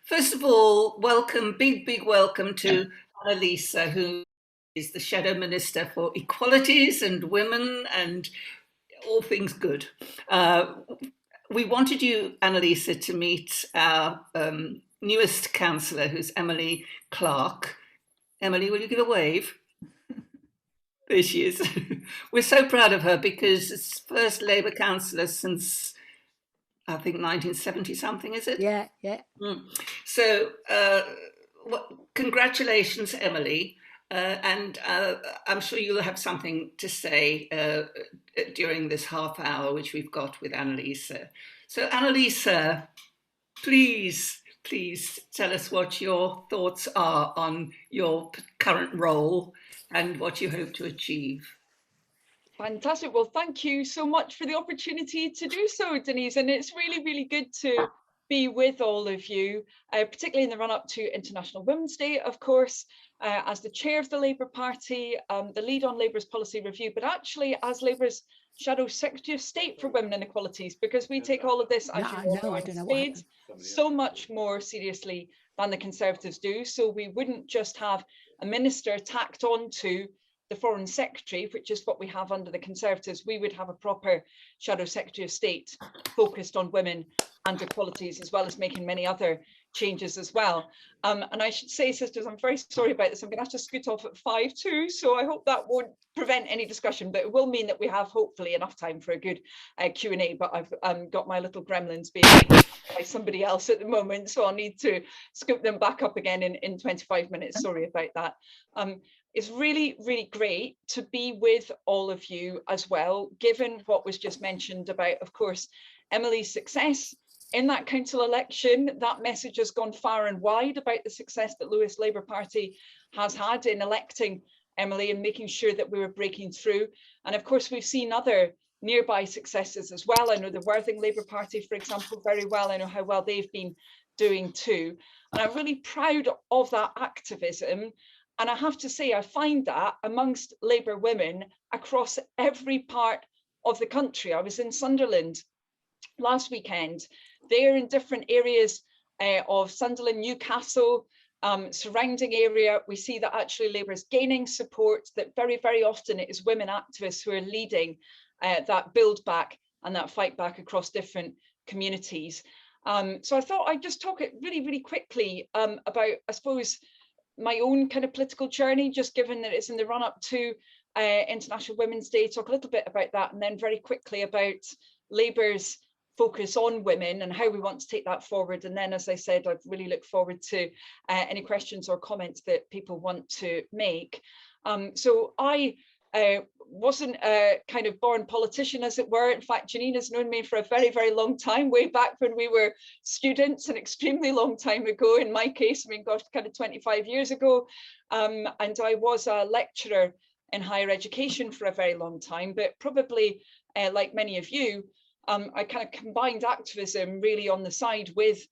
First of all, welcome, big welcome to Annalisa, who is the Shadow Minister for Equalities and Women and all things good. We wanted you, Annalisa, to meet our newest councillor, who's Emily Clark. Emily, will you give a wave? There she is. We're so proud of her because it's first Labour councillor since I think 1970 something, is it? Yeah, yeah. So, congratulations, Emily. And I'm sure you'll have something to say during this half hour, which we've got with Annalisa. So, Annalisa, please tell us what your thoughts are on your current role and what you hope to achieve. Fantastic. Well, thank you so much for the opportunity to do so, Denise. And it's really good to be with all of you, particularly in the run up to International Women's Day, of course, as the chair of the Labour Party, the lead on Labour's policy review, but actually as Labour's Shadow Secretary of State for Women and Equalities, because we take all of this, as you know, in spades, so much more seriously than the Conservatives do. So we wouldn't just have a minister tacked on to the Foreign Secretary, which is what we have under the Conservatives. We would have a proper Shadow Secretary of State focused on women and equalities, as well as making many other changes as well. And I should say, sisters, I'm very sorry about this. I'm going to have to scoot off at 5 too, so I hope that won't prevent any discussion, but it will mean that we have hopefully enough time for a good Q&A. But I've got my little gremlins being eaten by somebody else at the moment, so I'll need to scoop them back up again in 25 minutes. Sorry about that. It's really great to be with all of you as well, given what was just mentioned about, of course, Emily's success in that council election. That message has gone far and wide about the success that Lewes Labour Party has had in electing Emily and making sure that we were breaking through. And of course, we've seen other nearby successes as well. I know the Worthing Labour Party, for example, very well. I know how well they've been doing too. And I'm really proud of that activism. And I have to say, I find that amongst Labour women across every part of the country. I was in Sunderland last weekend. They're in different areas of Sunderland, Newcastle, surrounding area. We see that actually Labour is gaining support, that very often it is women activists who are leading that build back and that fight back across different communities. So I thought I'd just talk it really quickly about, I suppose, my own kind of political journey, just given that it's in the run up to International Women's Day, talk a little bit about that, and then very quickly about Labour's focus on women and how we want to take that forward. And then, as I said, I really look forward to any questions or comments that people want to make. So I wasn't a kind of born politician, as it were. In fact, Janine has known me for a very long time, way back when we were students, an extremely long time ago. In my case, I mean, gosh, kind of 25 years ago. And I was a lecturer in higher education for a very long time, but probably like many of you, I kind of combined activism really on the side with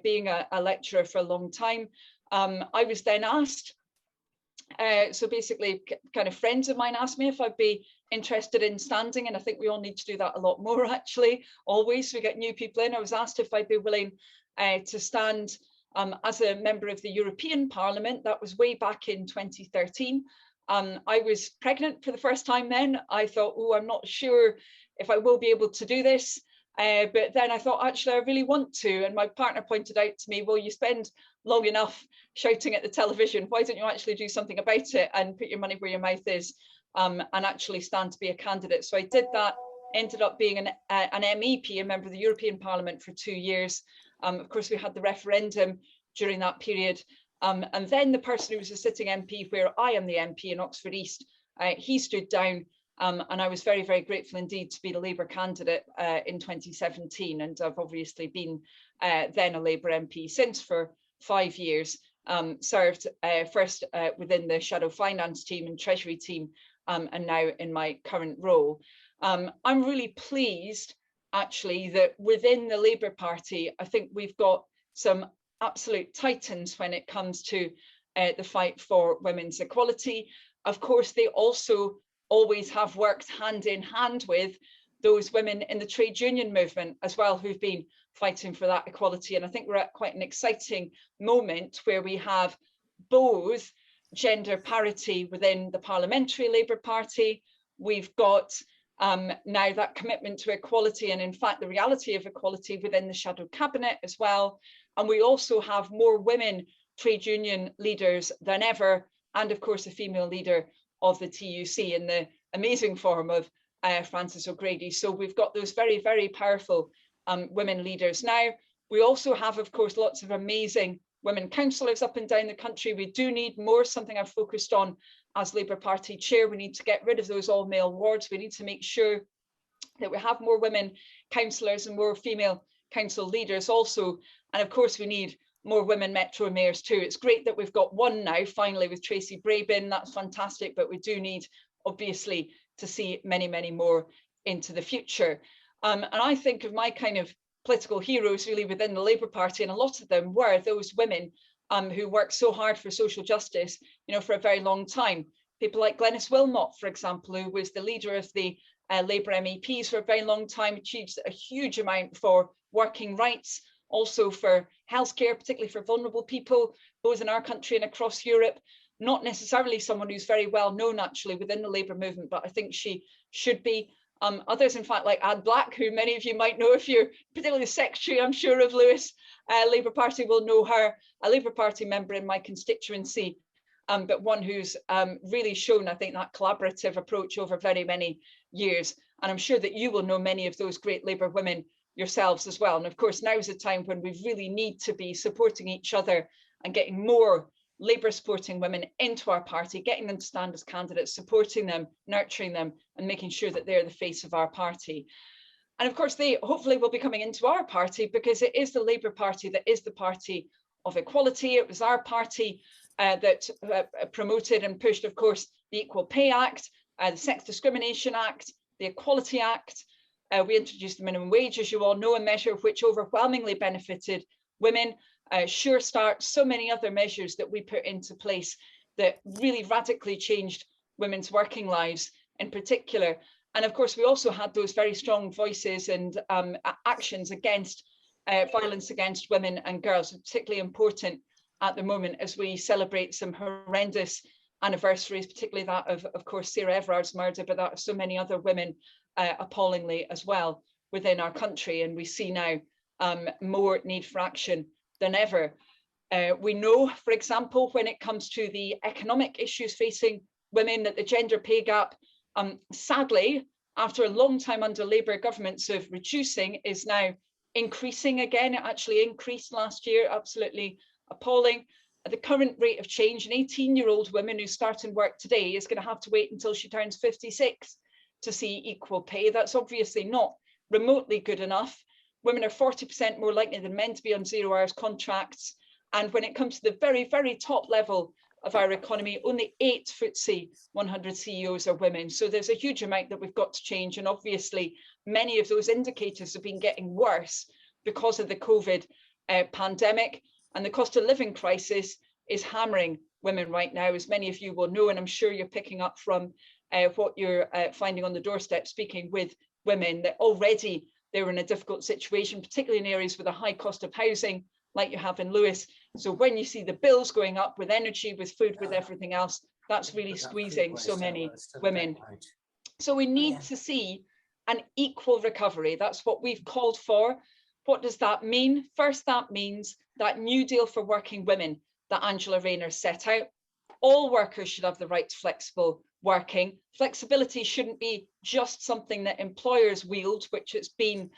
being a lecturer for a long time. I was then asked, so basically kind of friends of mine asked me if I'd be interested in standing, and I think we all need to do that a lot more actually, always. We get new people in. I was asked if I'd be willing to stand as a member of the European Parliament. That was way back in 2013. I was pregnant for the first time then. I thought, oh, I'm not sure if I will be able to do this. But then I thought, actually, I really want to. And my partner pointed out to me, well, you spend long enough shouting at the television. Why don't you actually do something about it and put your money where your mouth is and actually stand to be a candidate? So I did that, ended up being an MEP, a member of the European Parliament, for 2 years. Of course, we had the referendum during that period. And then the person who was a sitting MP, where I am the MP in Oxford East, he stood down. And I was very grateful indeed to be the Labour candidate in 2017. And I've obviously been then a Labour MP since for 5 years, served first within the Shadow Finance team and Treasury team, and now in my current role. I'm really pleased, actually, that within the Labour Party, I think we've got some absolute titans when it comes to the fight for women's equality. Of course, they also always have worked hand in hand with those women in the trade union movement as well, who've been fighting for that equality. And I think we're at quite an exciting moment where we have both gender parity within the Parliamentary Labour Party. We've got now that commitment to equality, and in fact the reality of equality within the shadow cabinet as well. And we also have more women trade union leaders than ever, and of course a female leader of the TUC in the amazing form of Frances O'Grady. So we've got those very, very powerful women leaders. Now, we also have, of course, lots of amazing women councillors up and down the country. We do need more, something I've focused on as Labour Party chair. We need to get rid of those all male wards. We need to make sure that we have more women councillors and more female council leaders also. And of course, we need more women metro mayors too. It's great that we've got one now, finally, with Tracy Brabin. That's fantastic, but we do need, obviously, to see many, many more into the future. And I think of my kind of political heroes really within the Labour Party, and a lot of them were those women who worked so hard for social justice, you know, for a very long time. People like Glenys Wilmot, for example, who was the leader of the Labour MEPs for a very long time, achieved a huge amount for working rights, also for healthcare, particularly for vulnerable people, both in our country and across Europe. Not necessarily someone who's very well known actually within the Labour movement, but I think she should be. Others, in fact, like Anne Black, who many of you might know if you're particularly the secretary, I'm sure, of Lewes Labour Party will know her, a Labour Party member in my constituency, but one who's really shown, I think, that collaborative approach over very many years. And I'm sure that you will know many of those great Labour women yourselves as well. And of course, now is a time when we really need to be supporting each other and getting more Labour supporting women into our party, getting them to stand as candidates, supporting them, nurturing them, and making sure that they're the face of our party. And of course, they hopefully will be coming into our party, because it is the Labour Party that is the party of equality. It was our party that promoted and pushed, of course, the Equal Pay Act, the Sex Discrimination Act, the Equality Act. We introduced the minimum wage, as you all know, a measure which overwhelmingly benefited women. Sure Start, so many other measures that we put into place that really radically changed women's working lives in particular. And of course, we also had those very strong voices and actions against violence against women and girls, particularly important at the moment as we celebrate some horrendous anniversaries, particularly that of course, Sarah Everard's murder, but that of so many other women appallingly as well within our country. And we see now more need for action than ever. We know, for example, when it comes to the economic issues facing women, that the gender pay gap, sadly, after a long time under Labour governments of reducing, is now increasing again. It actually increased last year, absolutely appalling. At the current rate of change, an 18-year-old woman who's starting work today is going to have to wait until she turns 56 to see equal pay. That's obviously not remotely good enough. Women are 40% more likely than men to be on 0 hours contracts. And when it comes to the very, very top level of our economy, only 8 FTSE 100 CEOs are women. So there's a huge amount that we've got to change. And obviously, many of those indicators have been getting worse because of the COVID pandemic. And the cost of living crisis is hammering women right now, as many of you will know. And I'm sure you're picking up from what you're finding on the doorstep, speaking with women, that already they're in a difficult situation, particularly in areas with a high cost of housing, like you have in Lewes. So when you see the bills going up with energy, with food, with everything else, that's really squeezing so many women. So we need to see an equal recovery. That's what we've called for. What does that mean? First, that means that New Deal for working women that Angela Rayner set out. All workers should have the right to flexible working. Flexibility shouldn't be just something that employers wield, which it's been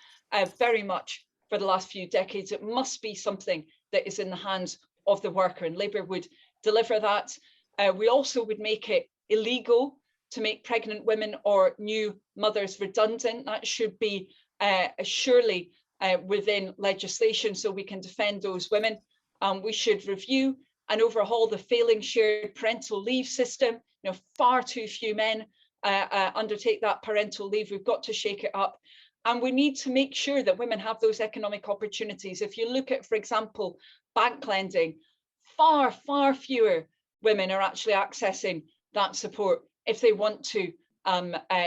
very much for the last few decades. It must be something that is in the hands of the worker, and Labour would deliver that. We also would make it illegal to make pregnant women or new mothers redundant. That should be surely within legislation so we can defend those women. We should review and overhaul the failing shared parental leave system. You know, far too few men undertake that parental leave. We've got to shake it up. And we need to make sure that women have those economic opportunities. If you look at, for example, bank lending, far, far fewer women are actually accessing that support if they want to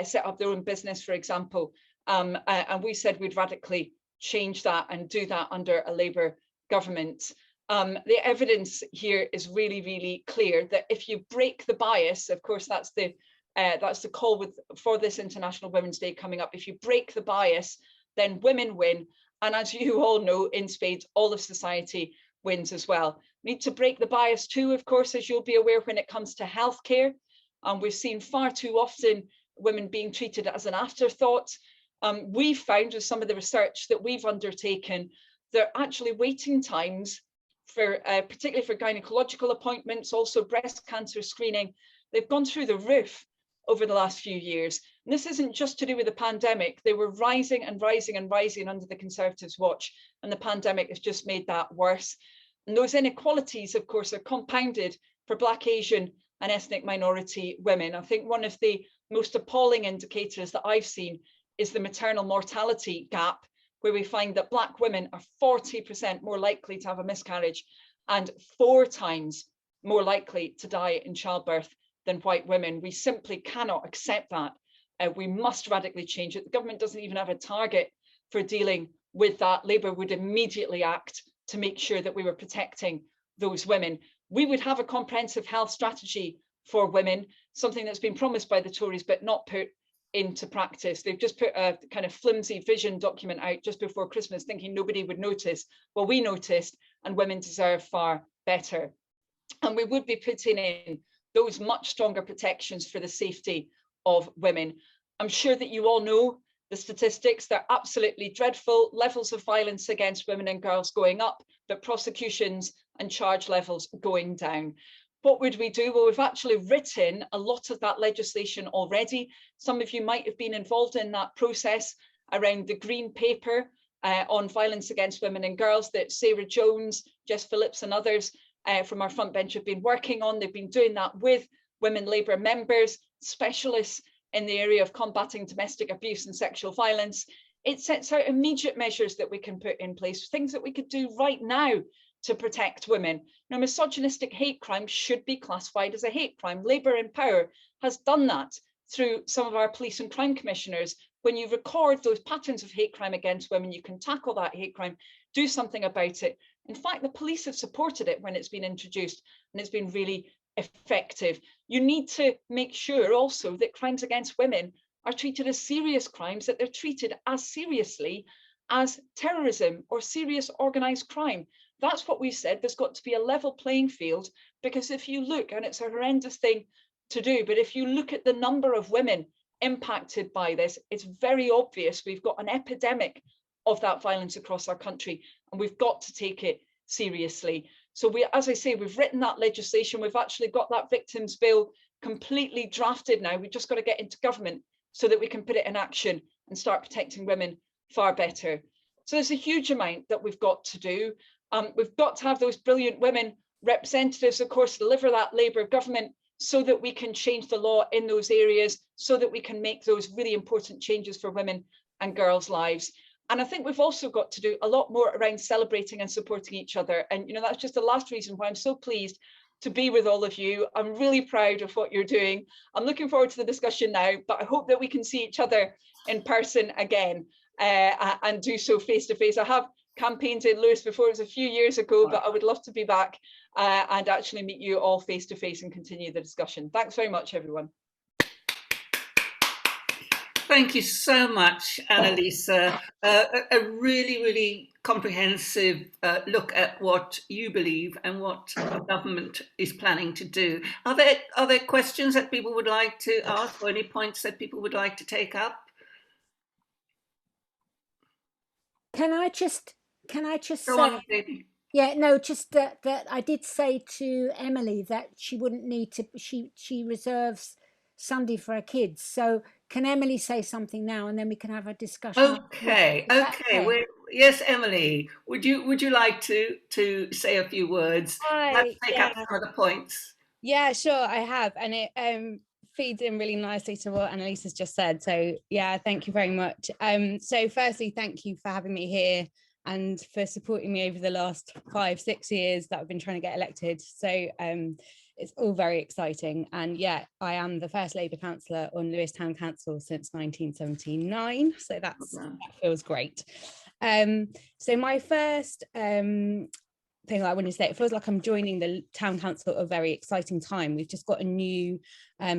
set up their own business, for example. And we said we'd radically change that and do that under a Labour government. The evidence here is really, really clear that if you break the bias, of course, that's the call for this International Women's Day coming up. If you break the bias, then women win. And as you all know, in spades, all of society wins as well. We need to break the bias too, of course, as you'll be aware, when it comes to healthcare. We've seen far too often women being treated as an afterthought. We've found with some of the research that we've undertaken that actually waiting times for particularly for gynecological appointments, also breast cancer screening, they've gone through the roof over the last few years. And this isn't just to do with the pandemic. They were rising and rising and rising under the Conservatives' watch, and the pandemic has just made that worse. And those inequalities, of course, are compounded for Black, Asian and ethnic minority women. I think one of the most appalling indicators that I've seen is the maternal mortality gap, where we find that Black women are 40% more likely to have a miscarriage and 4 times more likely to die in childbirth than white women. We simply cannot accept that. We must radically change it. The government doesn't even have a target for dealing with that. Labour would immediately act to make sure that we were protecting those women. We would have a comprehensive health strategy for women, something that's been promised by the Tories but not put into practice. They've just put a kind of flimsy vision document out just before Christmas, thinking nobody would notice. Well, we noticed, and women deserve far better. And we would be putting in those much stronger protections for the safety of women. I'm sure that you all know the statistics. They're absolutely dreadful. Levels of violence against women and girls going up, but prosecutions and charge levels going down. What would we do? Well, we've actually written a lot of that legislation already. Some of you might have been involved in that process around the Green Paper on violence against women and girls that Sarah Jones, Jess Phillips and others from our front bench have been working on. They've been doing that with women Labour members, specialists in the area of combating domestic abuse and sexual violence. It sets out immediate measures that we can put in place, things that we could do right now to protect women. Now, misogynistic hate crime should be classified as a hate crime. Labour in power has done that through some of our police and crime commissioners. When you record those patterns of hate crime against women, you can tackle that hate crime, do something about it. In fact, the police have supported it when it's been introduced, and it's been really effective. You need to make sure also that crimes against women are treated as serious crimes, that they're treated as seriously as terrorism or serious organised crime. That's what we said. There's got to be a level playing field, because if you look, and it's a horrendous thing to do, but if you look at the number of women impacted by this, it's very obvious we've got an epidemic of that violence across our country, and we've got to take it seriously. So we, as I say, we've written that legislation. We've actually got that victims bill completely drafted now. We've just got to get into government so that we can put it in action and start protecting women far better. So there's a huge amount that we've got to do. We've got to have those brilliant women representatives, of course, deliver that Labour government so that we can change the law in those areas, so that we can make those really important changes for women and girls' lives. And I think we've also got to do a lot more around celebrating and supporting each other. And, you know, that's just the last reason why I'm so pleased to be with all of you. I'm really proud of what you're doing. I'm looking forward to the discussion now, but I hope that we can see each other in person again and do so face to face. I have campaigned in Lewes before, it was a few years ago, but I would love to be back and actually meet you all face to face and continue the discussion. Thanks very much, everyone. Thank you so much, Annalisa. A really, really comprehensive look at what you believe and what the government is planning to do. Are there questions that people would like to ask, or any points that people would like to take up? Can I just Go say, on, baby. yeah, no, just that I did say to Emily that she wouldn't need to, she reserves Sunday for her kids. So can Emily say something now, and then we can have a discussion? Okay. Yes, Emily, would you like to say a few words? Hi, take up some of the points. Yeah, sure, I have, and it feeds in really nicely to what Annalisa's just said. So yeah, thank you very much. So firstly, thank you for having me here and for supporting me over the last 5-6 years that I've been trying to get elected. So it's all very exciting. And yeah, I am the first Labour councillor on Lewes Town Council since 1979. So that feels great. So my first thing I want to say, it feels like I'm joining the town council at a very exciting time. We've just got a new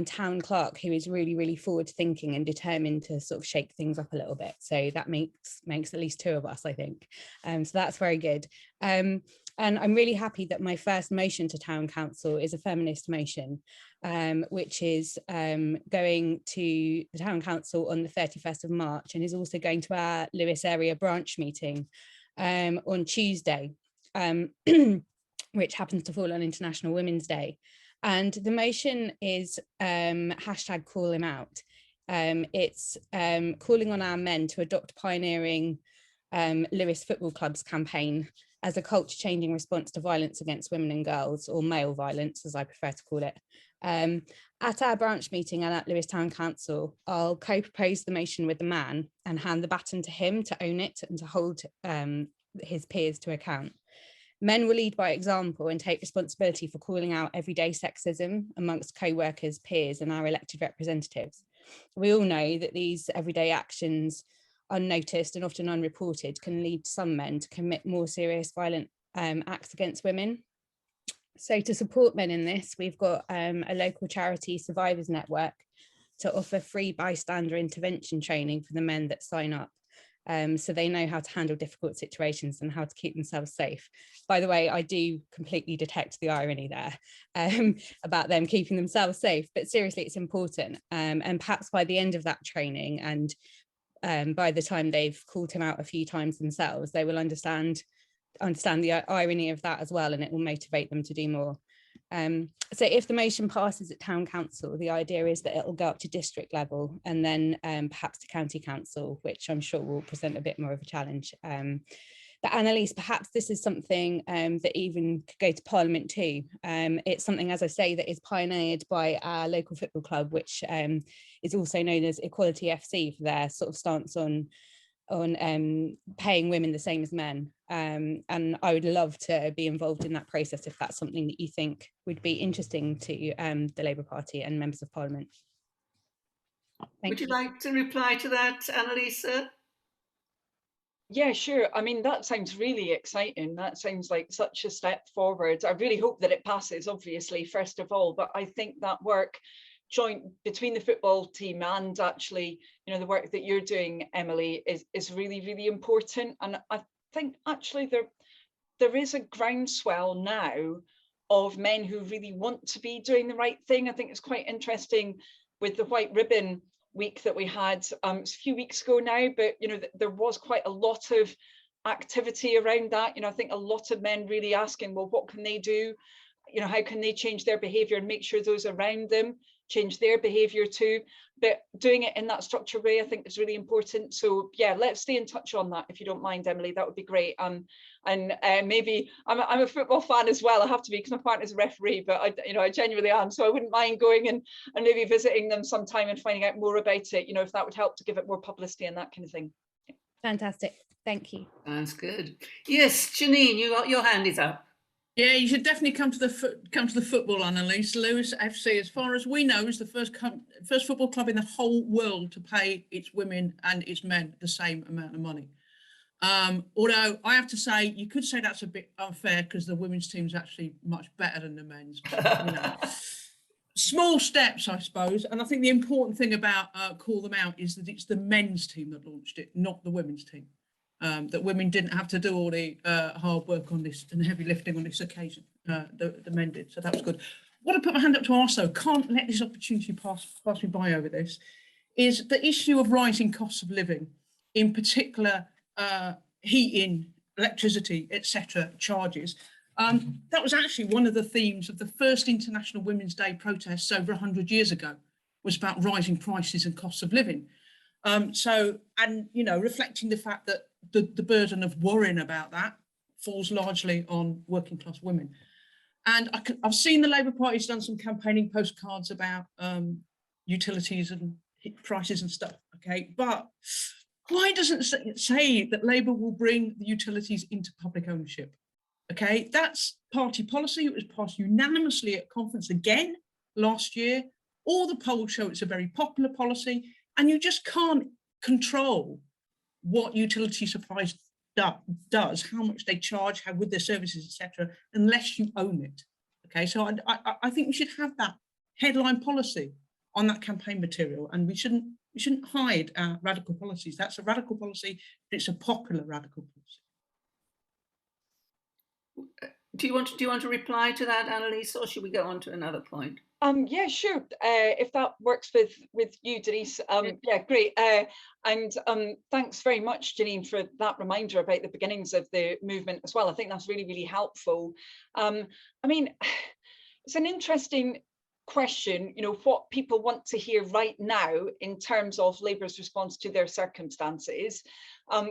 town clerk who is really, really forward thinking and determined to sort of shake things up a little bit. So that makes at least two of us, I think. So that's very good. And I'm really happy that my first motion to town council is a feminist motion, which is going to the town council on the 31st of March and is also going to our Lewes area branch meeting on Tuesday. Which happens to fall on International Women's Day. And the motion is hashtag call him out. It's calling on our men to adopt pioneering Lewes Football Club's campaign as a culture-changing response to violence against women and girls, or male violence, as I prefer to call it. At our branch meeting and at Lewes Town Council, I'll co-propose the motion with the man and hand the baton to him to own it and to hold his peers to account. Men will lead by example and take responsibility for calling out everyday sexism amongst co-workers, peers, and our elected representatives. We all know that these everyday actions, unnoticed and often unreported, can lead some men to commit more serious violent acts against women. So to support men in this, we've got a local charity, Survivors Network, to offer free bystander intervention training for the men that sign up. So they know how to handle difficult situations and how to keep themselves safe. By the way, I do completely detect the irony there about them keeping themselves safe, but seriously, it's important. And perhaps by the end of that training and by the time they've called him out a few times themselves, they will understand the irony of that as well, and it will motivate them to do more. So if the motion passes at town council, the idea is that it will go up to district level and then perhaps to county council, which I'm sure will present a bit more of a challenge. But Annalise, perhaps this is something that even could go to Parliament too. It's something, as I say, that is pioneered by our local football club, which is also known as Equality FC for their sort of stance on paying women the same as men. And I would love to be involved in that process if that's something that you think would be interesting to the Labour Party and members of Parliament. Would you like to reply to that, Annalisa? Yeah, sure. I mean, that sounds really exciting. That sounds like such a step forward. I really hope that it passes, obviously, first of all, but I think that work joint between the football team and actually, you know, the work that you're doing, Emily, is really, really important. And I think actually there is a groundswell now of men who really want to be doing the right thing. I think it's quite interesting with the White Ribbon week that we had a few weeks ago now, but you know, there was quite a lot of activity around that. You know, I think a lot of men really asking, well, what can they do? You know, how can they change their behavior and make sure those around them change their behavior too? But doing it in that structured way, I think, is really important. So yeah, let's stay in touch on that, if you don't mind, Emily. That would be great. And maybe I'm a football fan as well. I have to be, because my partner's a referee, but I genuinely am. So I wouldn't mind going and maybe visiting them sometime and finding out more about it. You know, if that would help to give it more publicity and that kind of thing. Fantastic. Thank you. Sounds good. Yes, Janine, your hand is up. Yeah, you should definitely come to the football, Annalise. Lewes FC, as far as we know, is the first football club in the whole world to pay its women and its men the same amount of money. Although I have to say, you could say that's a bit unfair because the women's team is actually much better than the men's. But, you know, small steps, I suppose. And I think the important thing about Call Them Out is that it's the men's team that launched it, not the women's team. That women didn't have to do all the hard work on this and heavy lifting on this occasion. The men did, so that was good. What I put my hand up to ask, though, can't let this opportunity pass me by over this, is the issue of rising costs of living, in particular heating, electricity, etc. charges. That was actually one of the themes of the first International Women's Day protests over 100 years ago, was about rising prices and costs of living. So, and, you know, reflecting the fact that the burden of worrying about that falls largely on working class women. And I've seen the Labour Party's done some campaigning postcards about utilities and prices and stuff, okay? But why doesn't it say that Labour will bring the utilities into public ownership? Okay, that's party policy. It was passed unanimously at conference again last year. All the polls show it's a very popular policy, and you just can't control what utility supplies does, how much they charge, how good their services, etc., unless you own it. Okay, so I think we should have that headline policy on that campaign material, and we shouldn't hide our radical policies. That's a radical policy, but it's a popular radical policy. Do you want to reply to that, Annalise, or should we go on to another point? Yeah, sure. If that works with you, Denise. Yeah, great. And thanks very much, Janine, for that reminder about the beginnings of the movement as well. I think that's really, really helpful. I mean, it's an interesting question, you know, what people want to hear right now in terms of Labour's response to their circumstances.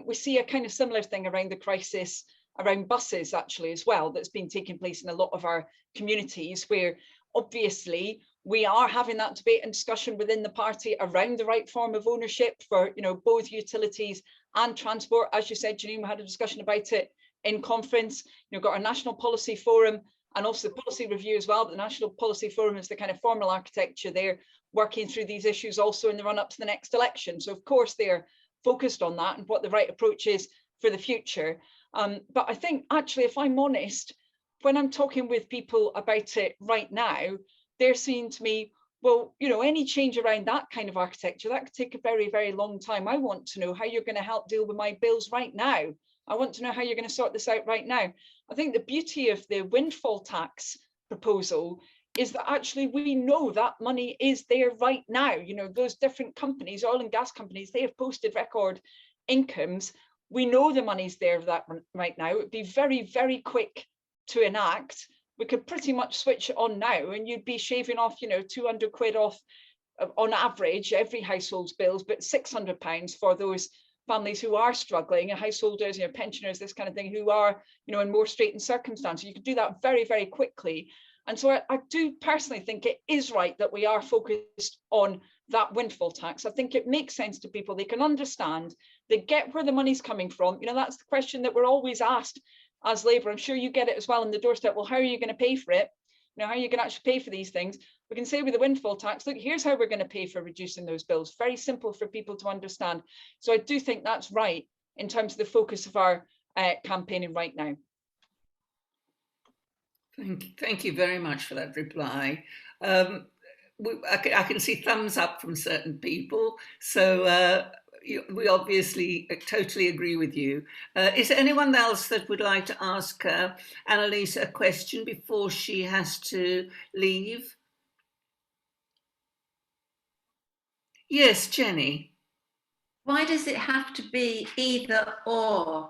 We see a kind of similar thing around the crisis around buses, actually, as well, that's been taking place in a lot of our communities, where obviously we are having that debate and discussion within the party around the right form of ownership for, you know, both utilities and transport. As you said, Janine, we had a discussion about it in conference. You've got our National Policy Forum and also the policy review as well. But the National Policy Forum is the kind of formal architecture there, working through these issues also in the run up to the next election. So of course they're focused on that and what the right approach is for the future. But I think actually, if I'm honest, when I'm talking with people about it right now, they're saying to me, well, you know, any change around that kind of architecture, that could take a very, very long time. I want to know how you're going to help deal with my bills right now. I want to know how you're going to sort this out right now. I think the beauty of the windfall tax proposal is that actually we know that money is there right now. You know, those different companies, oil and gas companies, they have posted record incomes. We know the money's there that right now. It would be very, very quick to enact. We could pretty much switch it on now and you'd be shaving off, you know, 200 quid off on average every household's bills, but £600 for those families who are struggling, and householders, you know, pensioners, this kind of thing, who are, you know, in more straitened circumstances. You could do that very, very quickly. And so I do personally think it is right that we are focused on that windfall tax. I think it makes sense to people. They can understand, they get where the money's coming from. You know, that's the question that we're always asked as Labour. I'm sure you get it as well on the doorstep. Well, how are you going to pay for it? You know, how are you going to actually pay for these things? We can say with the windfall tax, look, here's how we're going to pay for reducing those bills. Very simple for people to understand. So I do think that's right in terms of the focus of our campaigning right now. Thank you very much for that reply. I can see thumbs up from certain people. So we obviously totally agree with you. Is there anyone else that would like to ask Annalise a question before she has to leave? Yes, Jenny. Why does it have to be either or,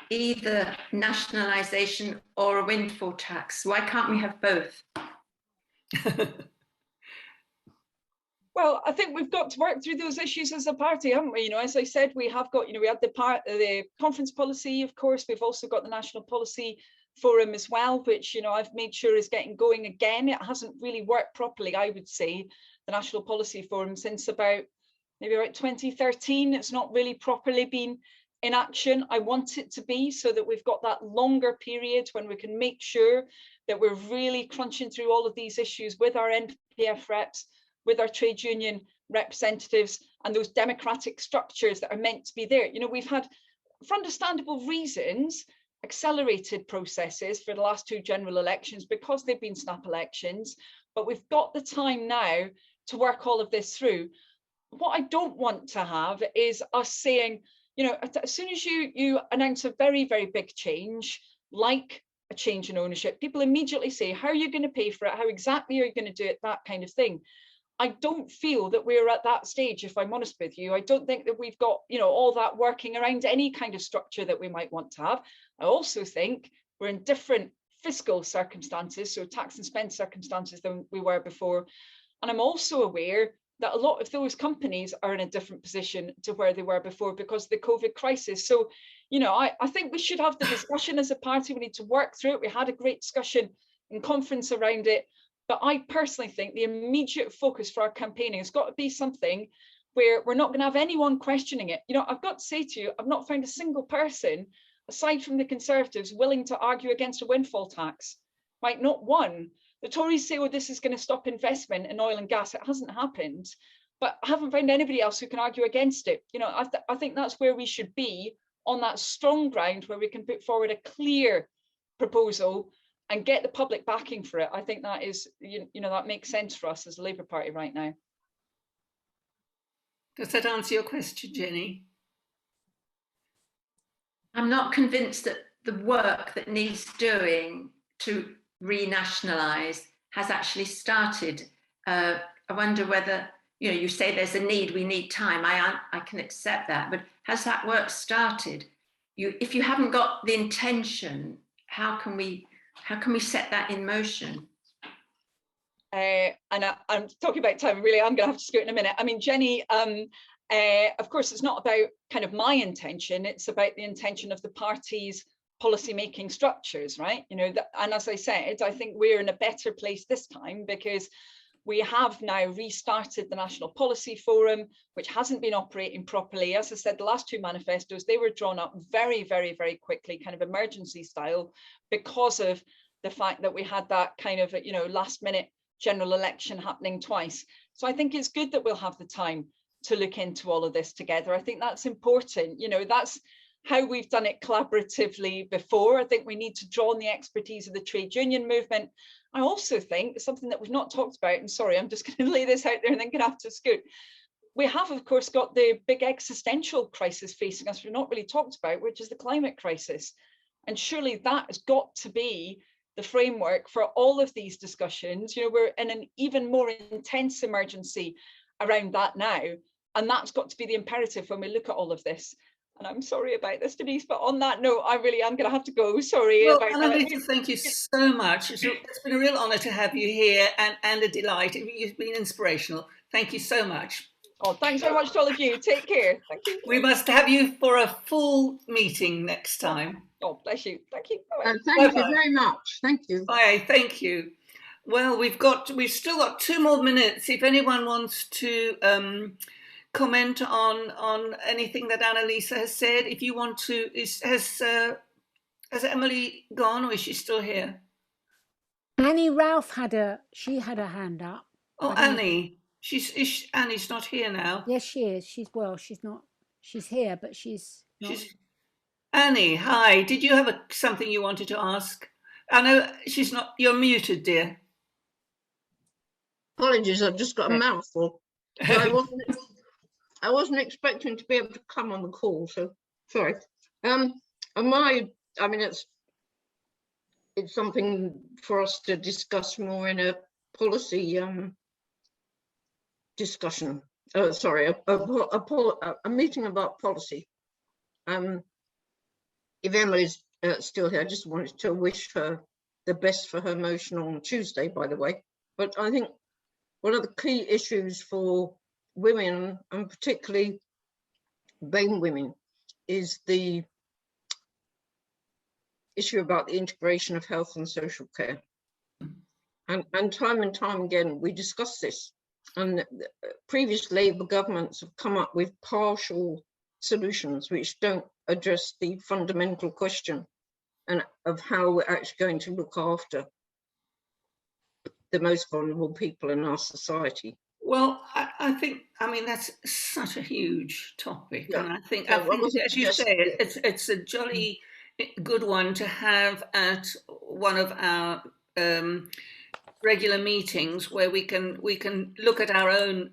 either nationalisation or a windfall tax? Why can't we have both? Well, I think we've got to work through those issues as a party, haven't we? You know, as I said, we have got, you know, we had the conference policy, of course. We've also got the National Policy Forum as well, which, you know, I've made sure is getting going again. It hasn't really worked properly, I would say, the National Policy Forum, since maybe about 2013. It's not really properly been in action. I want it to be, so that we've got that longer period when we can make sure that we're really crunching through all of these issues with our NPF reps, with our trade union representatives, and those democratic structures that are meant to be there. You know, we've had, for understandable reasons, accelerated processes for the last two general elections because they've been snap elections, but we've got the time now to work all of this through. What I don't want to have is us saying, you know, as soon as you announce a very, very big change, like a change in ownership, people immediately say, how are you going to pay for it? How exactly are you going to do it? That kind of thing. I don't feel that we're at that stage, if I'm honest with you. I don't think that we've got, you know, all that working around any kind of structure that we might want to have. I also think we're in different fiscal circumstances, so tax and spend circumstances, than we were before. And I'm also aware that a lot of those companies are in a different position to where they were before because of the COVID crisis. So, you know, I think we should have the discussion as a party. We need to work through it. We had a great discussion in conference around it. But I personally think the immediate focus for our campaigning has got to be something where we're not going to have anyone questioning it. You know, I've got to say to you, I've not found a single person, aside from the Conservatives, willing to argue against a windfall tax. Right, not one. The Tories say, oh, this is going to stop investment in oil and gas. It hasn't happened. But I haven't found anybody else who can argue against it. You know, I think that's where we should be on that strong ground where we can put forward a clear proposal and get the public backing for it. I think that is, you know, that makes sense for us as a Labour Party right now. Does that answer your question, Jenny? I'm not convinced that the work that needs doing to renationalise has actually started. I wonder whether, you know, you say there's a need, we need time. I can accept that, but has that work started? If you haven't got the intention, how can we set that in motion? And I'm talking about time, really, I'm going to have to scoot in a minute. I mean, Jenny, of course, it's not about kind of my intention, it's about the intention of the party's policy-making structures, right? You know, and as I said, I think we're in a better place this time because we have now restarted the National Policy Forum, which hasn't been operating properly. As I said, the last two manifestos, they were drawn up very, very, very quickly, kind of emergency style, because of the fact that we had that kind of, you know, last minute general election happening twice. So I think it's good that we'll have the time to look into all of this together. I think that's important. You know, that's how we've done it collaboratively before. I think we need to draw on the expertise of the trade union movement. I also think something that we've not talked about, and sorry, I'm just going to lay this out there and then going to have to scoot. We have, of course, got the big existential crisis facing us we've not really talked about, which is the climate crisis. And surely that has got to be the framework for all of these discussions. You know, we're in an even more intense emergency around that now, and that's got to be the imperative when we look at all of this. And I'm sorry about this, Denise, but on that note, I really am going to have to go. Sorry. Well, Annalisa, thank you so much. It's been a real honour to have you here, and a delight. You've been inspirational. Thank you so much. Oh, thanks very much to all of you. Take care. Thank you. We must have you for a full meeting next time. Oh, bless you. Thank you. Thank you very much. Thank you. Bye. Thank you. Well, we've still got 2 more minutes. If anyone wants to comment on anything that Annalisa has said, if you want to, has Emily gone, or is she still here? Annie Ralph had a hand up. Oh, Annie. Annie's not here now. Yes, she is. She's not. She's here, but she's not. Annie, hi. Did you have something you wanted to ask? I know she's not. You're muted, dear. Apologies, I've just got a mouthful. I wasn't expecting to be able to come on the call, so sorry. I mean, it's something for us to discuss more in a policy discussion. Sorry, a meeting about policy. If Emily's still here, I just wanted to wish her the best for her motion on Tuesday, by the way. But I think one of the key issues for women, and particularly BAME women, is the issue about the integration of health and social care. And time again, we discuss this. And previous Labour governments have come up with partial solutions which don't address the fundamental question and of how we're actually going to look after the most vulnerable people in our society. Well, I think, I mean, that's such a huge topic. Yeah. And I think as you say, it's a jolly good one to have at one of our regular meetings where we can look at our own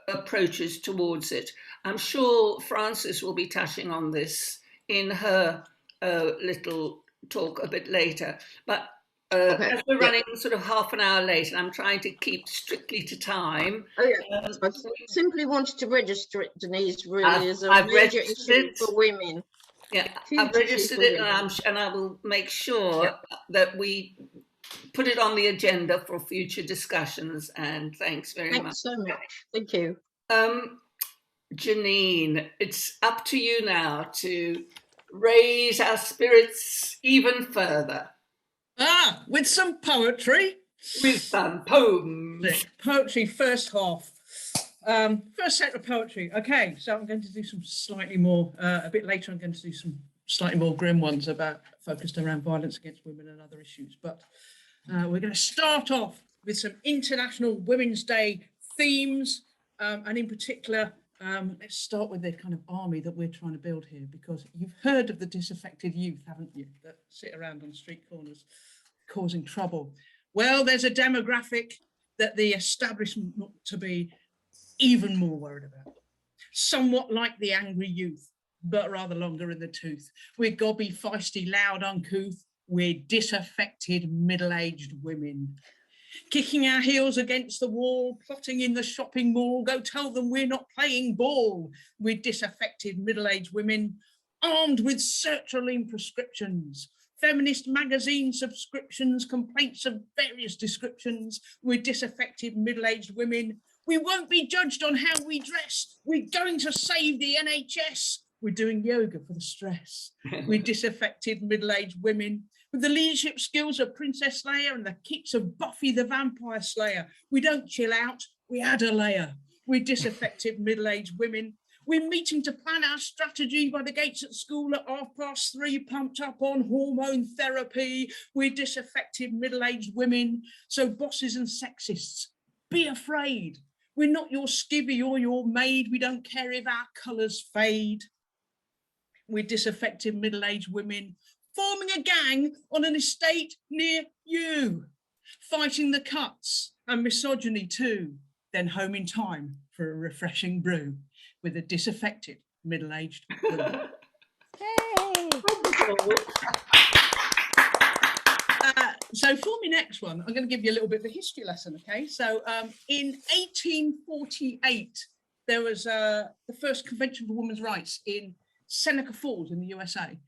approaches towards it. I'm sure Frances will be touching on this in her little talk a bit later. But as we're running sort of half an hour late, and I'm trying to keep strictly to time. Oh, yeah. I simply wanted to register it, Denise, really, as a major issue for women. Yeah, I've registered it, and I will make sure that we put it on the agenda for future discussions. And thanks very much. Thanks so much. Thank you. Janine, it's up to you now to raise our spirits even further. With some poetry. With some poems. Poetry, first half. First set of poetry. Okay, so I'm going to do some slightly more, a bit later I'm going to do some slightly more grim ones focused around violence against women and other issues. But we're going to start off with some International Women's Day themes, and in particular, Let's start with the kind of army that we're trying to build here, because you've heard of the disaffected youth, haven't you, that sit around on street corners causing trouble. Well, there's a demographic that the establishment ought to be even more worried about. Somewhat like the angry youth, but rather longer in the tooth. We're gobby, feisty, loud, uncouth. We're disaffected middle-aged women. Kicking our heels against the wall, plotting in the shopping mall. Go tell them we're not playing ball. We're disaffected middle-aged women, armed with sertraline prescriptions, feminist magazine subscriptions, complaints of various descriptions. We're disaffected middle-aged women. We won't be judged on how we dress. We're going to save the NHS. We're doing yoga for the stress. We're disaffected middle-aged women with the leadership skills of Princess Leia and the kicks of Buffy the Vampire Slayer. We don't chill out, we add a layer. We're disaffected middle-aged women. We're meeting to plan our strategy by the gates at school at 3:30, pumped up on hormone therapy. We're disaffected middle-aged women. So bosses and sexists, be afraid. We're not your skivvy or your maid. We don't care if our colours fade. We're disaffected middle-aged women, forming a gang on an estate near you, fighting the cuts and misogyny too, then home in time for a refreshing brew with a disaffected middle-aged woman. Hey! So for my next one, I'm going to give you a little bit of a history lesson, okay? So in 1848, there was the first Convention for Women's Rights in Seneca Falls in the USA,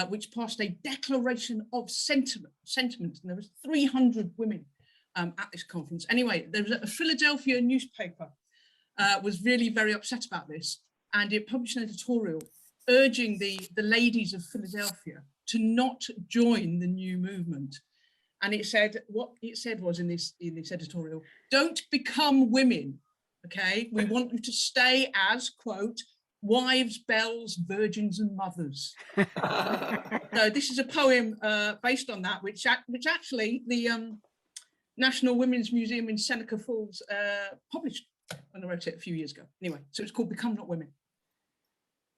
which passed a declaration of sentiments, and there was 300 women at this conference. Anyway, there was a Philadelphia newspaper was really very upset about this, and it published an editorial urging the ladies of Philadelphia to not join the new movement. And it said, what it said was in this editorial, don't become women, okay? We want you to stay as, quote, wives, belles, virgins and mothers. So this is a poem based on that, which actually the National Women's Museum in Seneca Falls published when I wrote it a few years ago. Anyway, so it's called Become Not Women.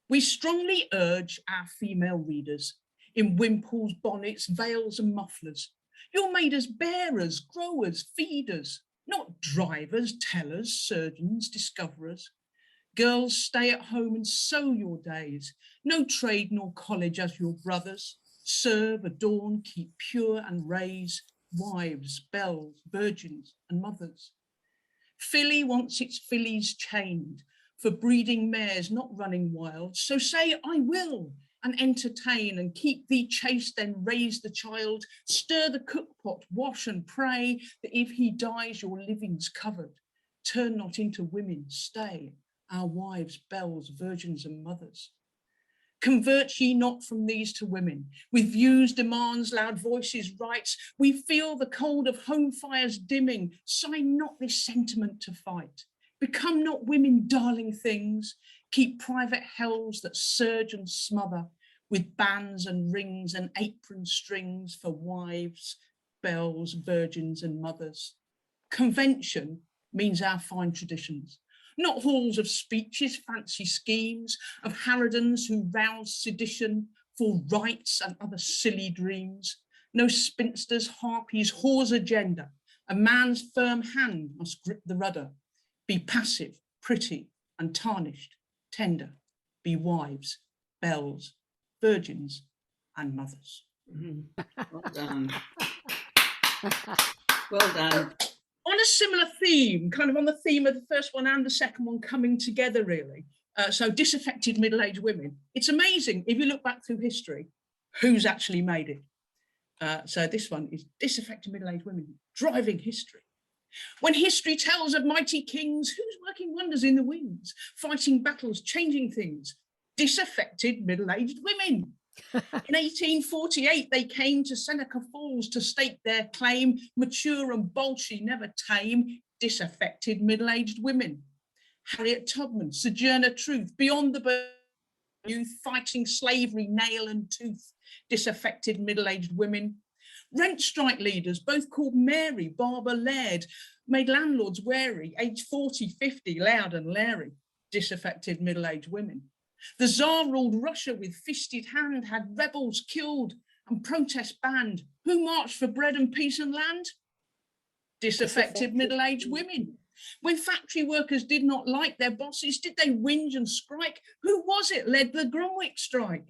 We strongly urge our female readers in wimples, bonnets, veils and mufflers. You're made as bearers, growers, feeders, not drivers, tellers, surgeons, discoverers. Girls, stay at home and sow your days. No trade nor college as your brothers. Serve, adorn, keep pure and raise wives, belles, virgins and mothers. Filly wants its fillies chained for breeding mares not running wild. So say, I will, and entertain and keep thee chaste, then raise the child. Stir the cookpot, wash and pray that if he dies, your living's covered. Turn not into women, stay, our wives, belles, virgins and mothers. Convert ye not from these to women, with views, demands, loud voices, rights. We feel the cold of home fires dimming. Sign not this sentiment to fight. Become not women, darling things. Keep private hells that surge and smother, with bands and rings and apron strings for wives, belles, virgins and mothers. Convention means our fine traditions, not halls of speeches, fancy schemes of harridans who rouse sedition for rights and other silly dreams. No spinsters, harpies, whores' agenda. A man's firm hand must grip the rudder. Be passive, pretty, untarnished, tender. Be wives, belles, virgins, and mothers. Well done. Well done. On a similar theme, kind of on the theme of the first one and the second one coming together, really. So disaffected middle-aged women. It's amazing, if you look back through history, who's actually made it. So this one is disaffected middle-aged women, driving history. When history tells of mighty kings, who's working wonders in the wings, fighting battles, changing things? Disaffected middle-aged women. In 1848, they came to Seneca Falls to stake their claim, mature and bolshy, never tame, disaffected middle-aged women. Harriet Tubman, Sojourner Truth, beyond the youth, fighting slavery, nail and tooth, disaffected middle-aged women. Rent strike leaders, both called Mary, Barbara Laird, made landlords wary, age 40, 50, loud and leery. disaffected middle-aged women. The Tsar ruled Russia with fisted hand, had rebels killed and protests banned. Who marched for bread and peace and land? Disaffected middle-aged women. When factory workers did not like their bosses, did they whinge and strike? Who was it led the Grunwick strike?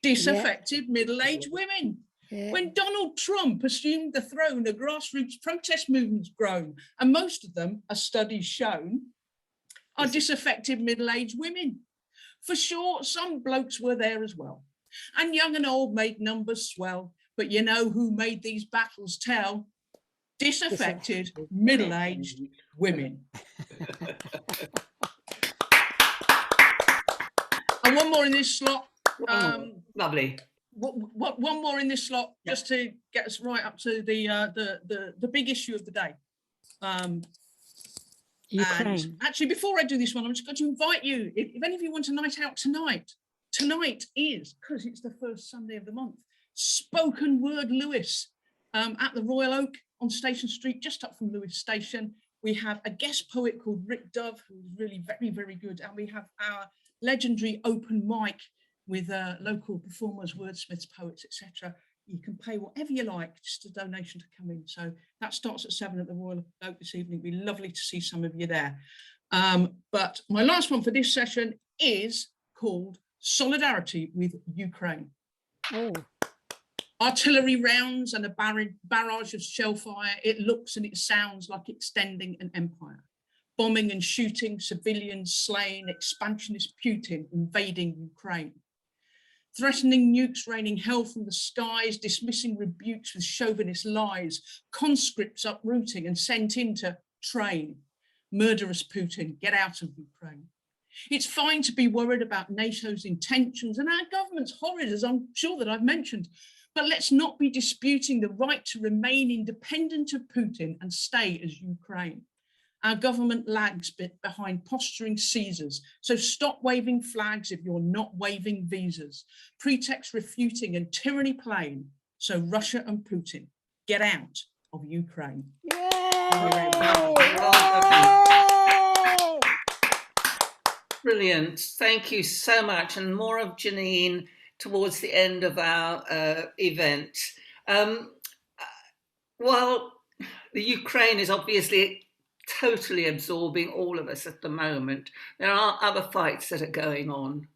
Disaffected middle-aged women. When Donald Trump assumed the throne, a grassroots protest movement's grown, and most of them, as studies shown, are disaffected middle-aged women. For sure, some blokes were there as well, and young and old made numbers swell, but you know who made these battles tell? Disaffected middle-aged women. And one more in this slot. Lovely. One more in this slot, just to get us right up to the big issue of the day. Ukraine. And actually, before I do this one, I'm just going to invite you, if any of you want a night out tonight is, because it's the first Sunday of the month, Spoken Word Lewes at the Royal Oak on Station Street, just up from Lewes Station. We have a guest poet called Rick Dove, who's really very, very good. And we have our legendary open mic with local performers, wordsmiths, poets, etc. You can pay whatever you like, just a donation to come in. So that starts at 7 at the Royal Oak this evening. It'd be lovely to see some of you there. But my last one for this session is called Solidarity with Ukraine. Oh. Artillery rounds and a barrage of shellfire. It looks and it sounds like extending an empire. Bombing and shooting, civilians slain, expansionist Putin invading Ukraine. Threatening nukes raining hell from the skies, dismissing rebukes with chauvinist lies, conscripts uprooting and sent in to train. Murderous Putin, get out of Ukraine. It's fine to be worried about NATO's intentions and our government's horrid, as I'm sure that I've mentioned, but let's not be disputing the right to remain independent of Putin and stay as Ukraine. Our government lags behind posturing Caesars, so stop waving flags if you're not waving visas. Pretext refuting and tyranny plain, so Russia and Putin, get out of Ukraine. Yay! Brilliant. Thank you so much. And more of Janine towards the end of our event. While the Ukraine is obviously totally absorbing all of us at the moment, there are other fights that are going on.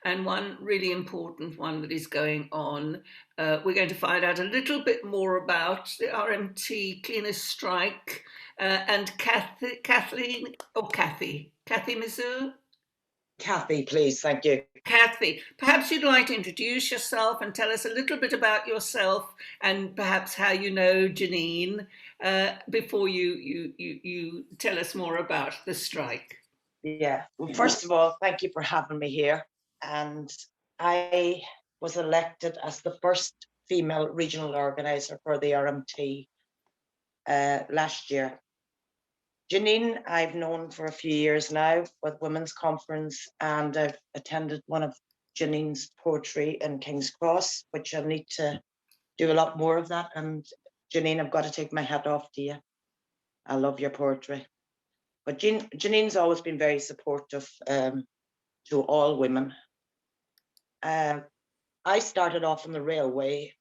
And one really important one that is going on, we're going to find out a little bit more about the RMT cleaners strike. And Kathy Mizzou? Kathy, please, thank you. Kathy, perhaps you'd like to introduce yourself and tell us a little bit about yourself and perhaps how you know Janine before you tell us more about the strike. Yeah, well, first of all, thank you for having me here. And I was elected as the first female regional organiser for the RMT last year. Janine, I've known for a few years now with Women's Conference, and I've attended one of Janine's poetry in King's Cross, which I need to do a lot more of that. And Janine, I've got to take my hat off to you. I love your poetry. But Janine's always been very supportive to all women. I started off on the railway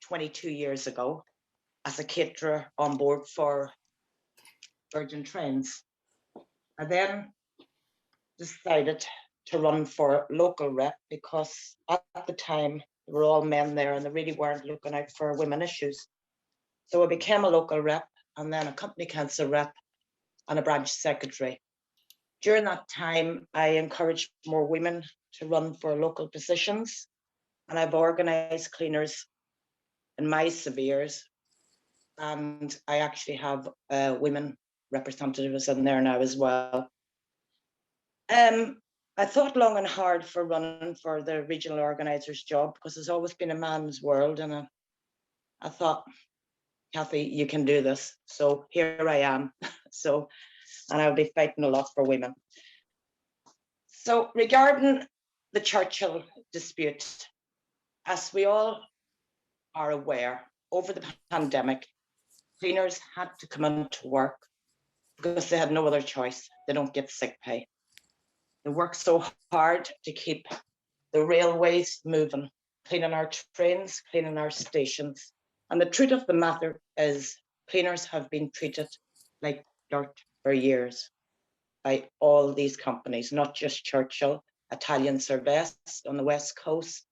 22 years ago as a caterer on board for Virgin Trains. I then decided to run for local rep because at the time there were all men there and they really weren't looking out for women issues. So I became a local rep and then a company council rep and a branch secretary. During that time, I encouraged more women to run for local positions, and I've organised cleaners in my spheres, and I actually have women representatives in there now as well. I thought long and hard for running for the regional organiser's job because it's always been a man's world, and I thought, Kathy, you can do this. So here I am. And I'll be fighting a lot for women. So regarding the Churchill dispute, as we all are aware, over the pandemic, cleaners had to come into work because they had no other choice. They don't get sick pay. They work so hard to keep the railways moving, cleaning our trains, cleaning our stations. And the truth of the matter is cleaners have been treated like dirt for years by all these companies, not just Churchill, Italian Service on the West Coast,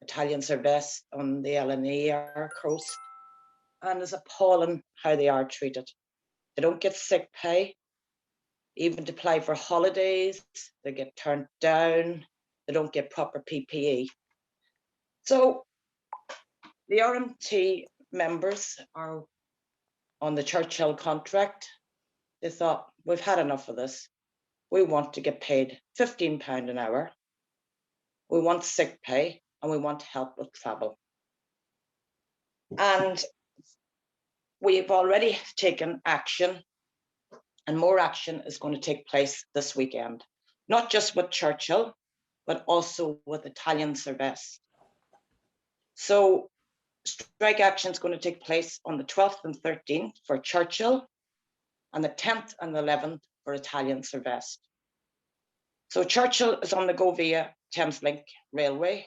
Italian Service on the LNER coast. And it's appalling how they are treated. They don't get sick pay. Even to apply for holidays, they get turned down. They don't get proper PPE. So the RMT members are on the Churchill contract. They thought, we've had enough of this. We want to get paid £15 an hour. We want sick pay and we want help with travel. And we've already taken action, and more action is going to take place this weekend, not just with Churchill, but also with Italian Service. So strike action is going to take place on the 12th and 13th for Churchill, and the 10th and 11th for Italian Service. So Churchill is on the Go Via Thameslink Railway,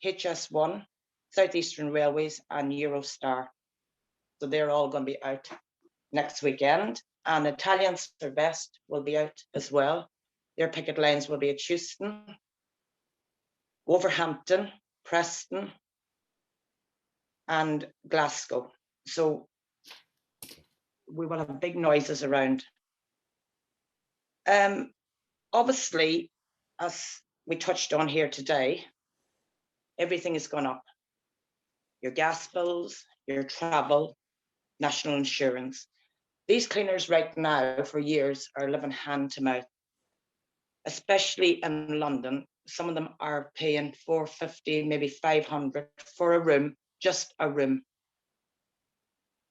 HS1, Southeastern Railways, and Eurostar. So they're all going to be out next weekend, and Italian Service will be out as well. Their picket lines will be at Houston, Wolverhampton, Preston, and Glasgow. So we will have big noises around. Obviously, as we touched on here today, everything has gone up. Your gas bills, your travel, national insurance. These cleaners right now for years are living hand to mouth, especially in London. Some of them are paying $450, maybe $500 for a room, just a room.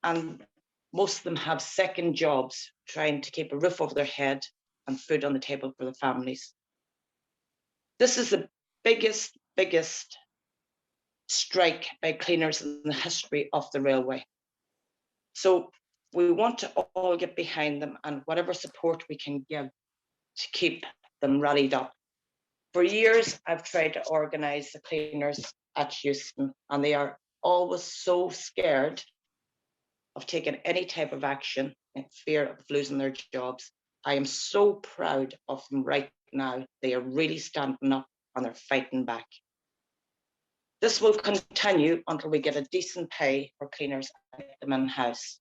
And most of them have second jobs trying to keep a roof over their head and food on the table for the families. This is the biggest strike by cleaners in the history of the railway. So we want to all get behind them and whatever support we can give to keep them rallied up. For years, I've tried to organise the cleaners at Houston, and they are always so scared of taking any type of action in fear of losing their jobs. I am so proud of them right now. They are really standing up and they're fighting back. This will continue until we get a decent pay for cleaners at them in-house.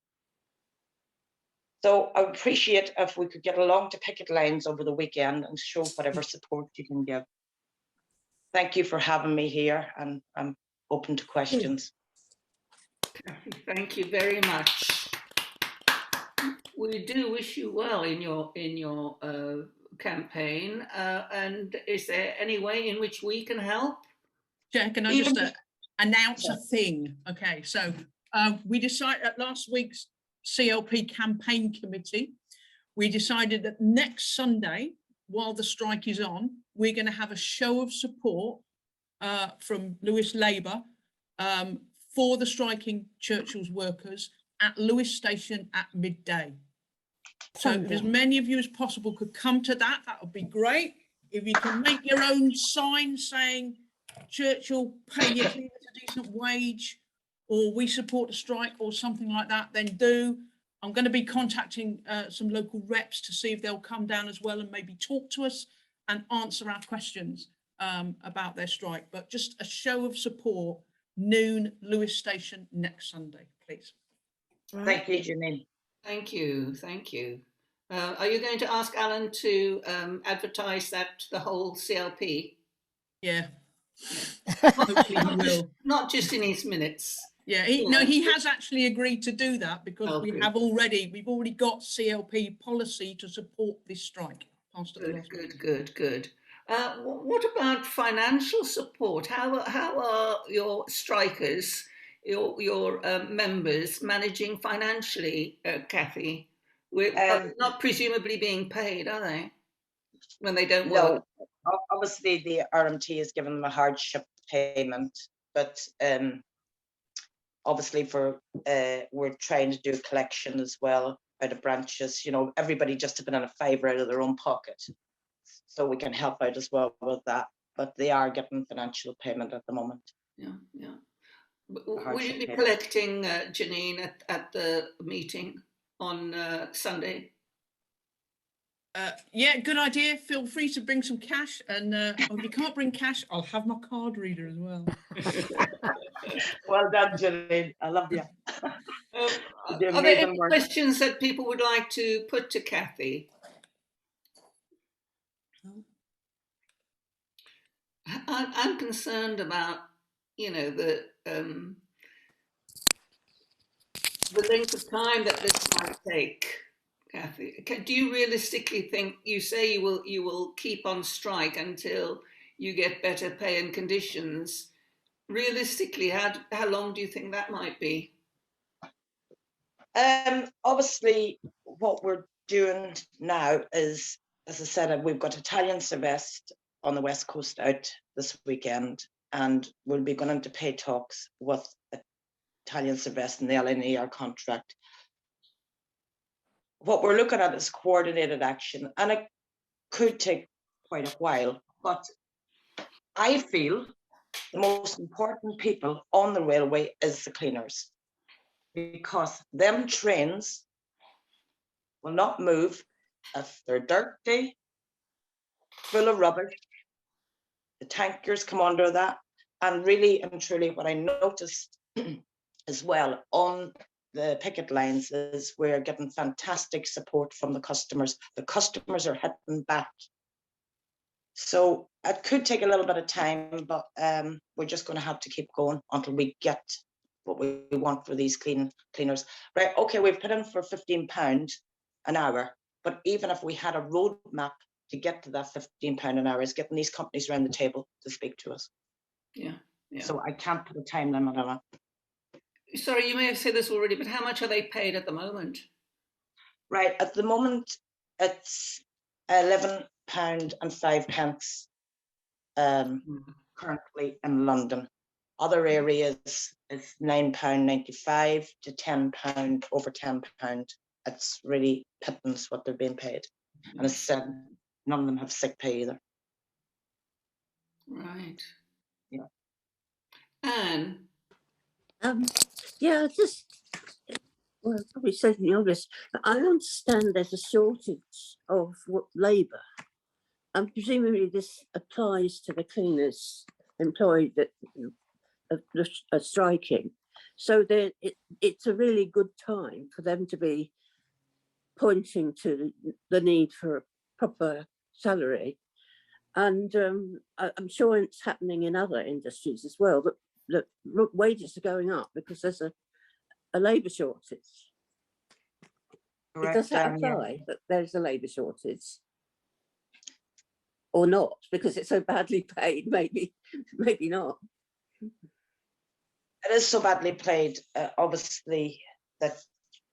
So I would appreciate if we could get along to picket lines over the weekend and show whatever support you can give. Thank you for having me here, and I'm open to questions. Thank you very much. We do wish you well in your campaign. And is there any way in which we can help? Jack, can I just announce a thing? Okay, so we decided at last week's CLP campaign committee, we decided that next Sunday, while the strike is on, we're going to have a show of support from Lewes Labour for the striking Churchill's workers at Lewes Station at midday. So if as many of you as possible could come to that, that would be great. If you can make your own sign saying Churchill, pay your cleaners a decent wage, or we support the strike, or something like that, then do. I'm going to be contacting some local reps to see if they'll come down as well and maybe talk to us and answer our questions about their strike. But just a show of support, noon, Lewes Station next Sunday, please. Thank you, Janine. Thank you, thank you. Are you going to ask Alan to advertise that to the whole CLP? Yeah. Hopefully he will. Not just in his minutes. Yeah, he has actually agreed to do that because we've already got CLP policy to support this strike. Good. What about financial support? How are your strikers, your members managing financially, Kathy? Not presumably being paid, are they? When they don't work? No, obviously the RMT has given them a hardship payment, but obviously we're trying to do collection as well out of branches. You know, everybody just to put in a fiver out of their own pocket. so we can help out as well with that. But they are getting financial payment at the moment. Yeah, yeah. Will you be collecting, Janine, at the meeting on Sunday? Yeah, good idea. Feel free to bring some cash, and if you can't bring cash, I'll have my card reader as well. Well done, Janine. I love you. Are there any questions that people would like to put to Kathy? I'm concerned about, you know, the length of time that this might take. Kathy, do you realistically think, you say you will keep on strike until you get better pay and conditions? Realistically, how long do you think that might be? Obviously, what we're doing now is, as I said, we've got Italian Silvestre on the West Coast out this weekend, and we'll be going into pay talks with Italian Silvestre and the LNER contract. What we're looking at is coordinated action, and it could take quite a while, but I feel the most important people on the railway is the cleaners, because them trains will not move if they're dirty, full of rubbish. The tankers come under that. And really and truly, what I noticed as well on the picket lines is we're getting fantastic support from the customers. The customers are hitting back. So it could take a little bit of time, but we're just going to have to keep going until we get what we want for these cleaners. Right, okay, we've put in for £15 an hour, but even if we had a roadmap to get to that £15 an hour, is getting these companies around the table to speak to us. Yeah, yeah. So I can't put a time limit on it. Sorry, you may have said this already, but how much are they paid at the moment? Right, at the moment, it's £11.05 currently in London. Other areas is £9.95 to £10, over £10. It's really pittance what they're being paid. And as I said, none of them have sick pay either. Right. Yeah. Anne? Yeah, well, probably certainly obvious, but I understand there's a shortage of labour, and presumably this applies to the cleaners employed that are striking. So it's a really good time for them to be pointing to the need for a proper salary. And I'm sure it's happening in other industries as well, that wages are going up because there's a labour shortage. Correct, does that apply, that there's a labour shortage? Or not, because it's so badly paid, maybe not. It is so badly paid, obviously, that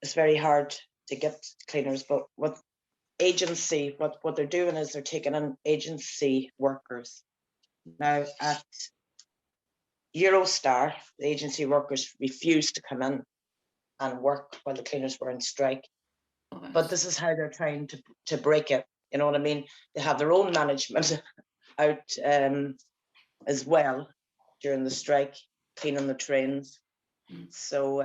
it's very hard to get cleaners, but what agency, what they're doing is they're taking in agency workers. Now at Eurostar, the agency workers refused to come in and work while the cleaners were on strike. But this is how they're trying to break it. You know what I mean? They have their own management out as well during the strike, cleaning the trains. So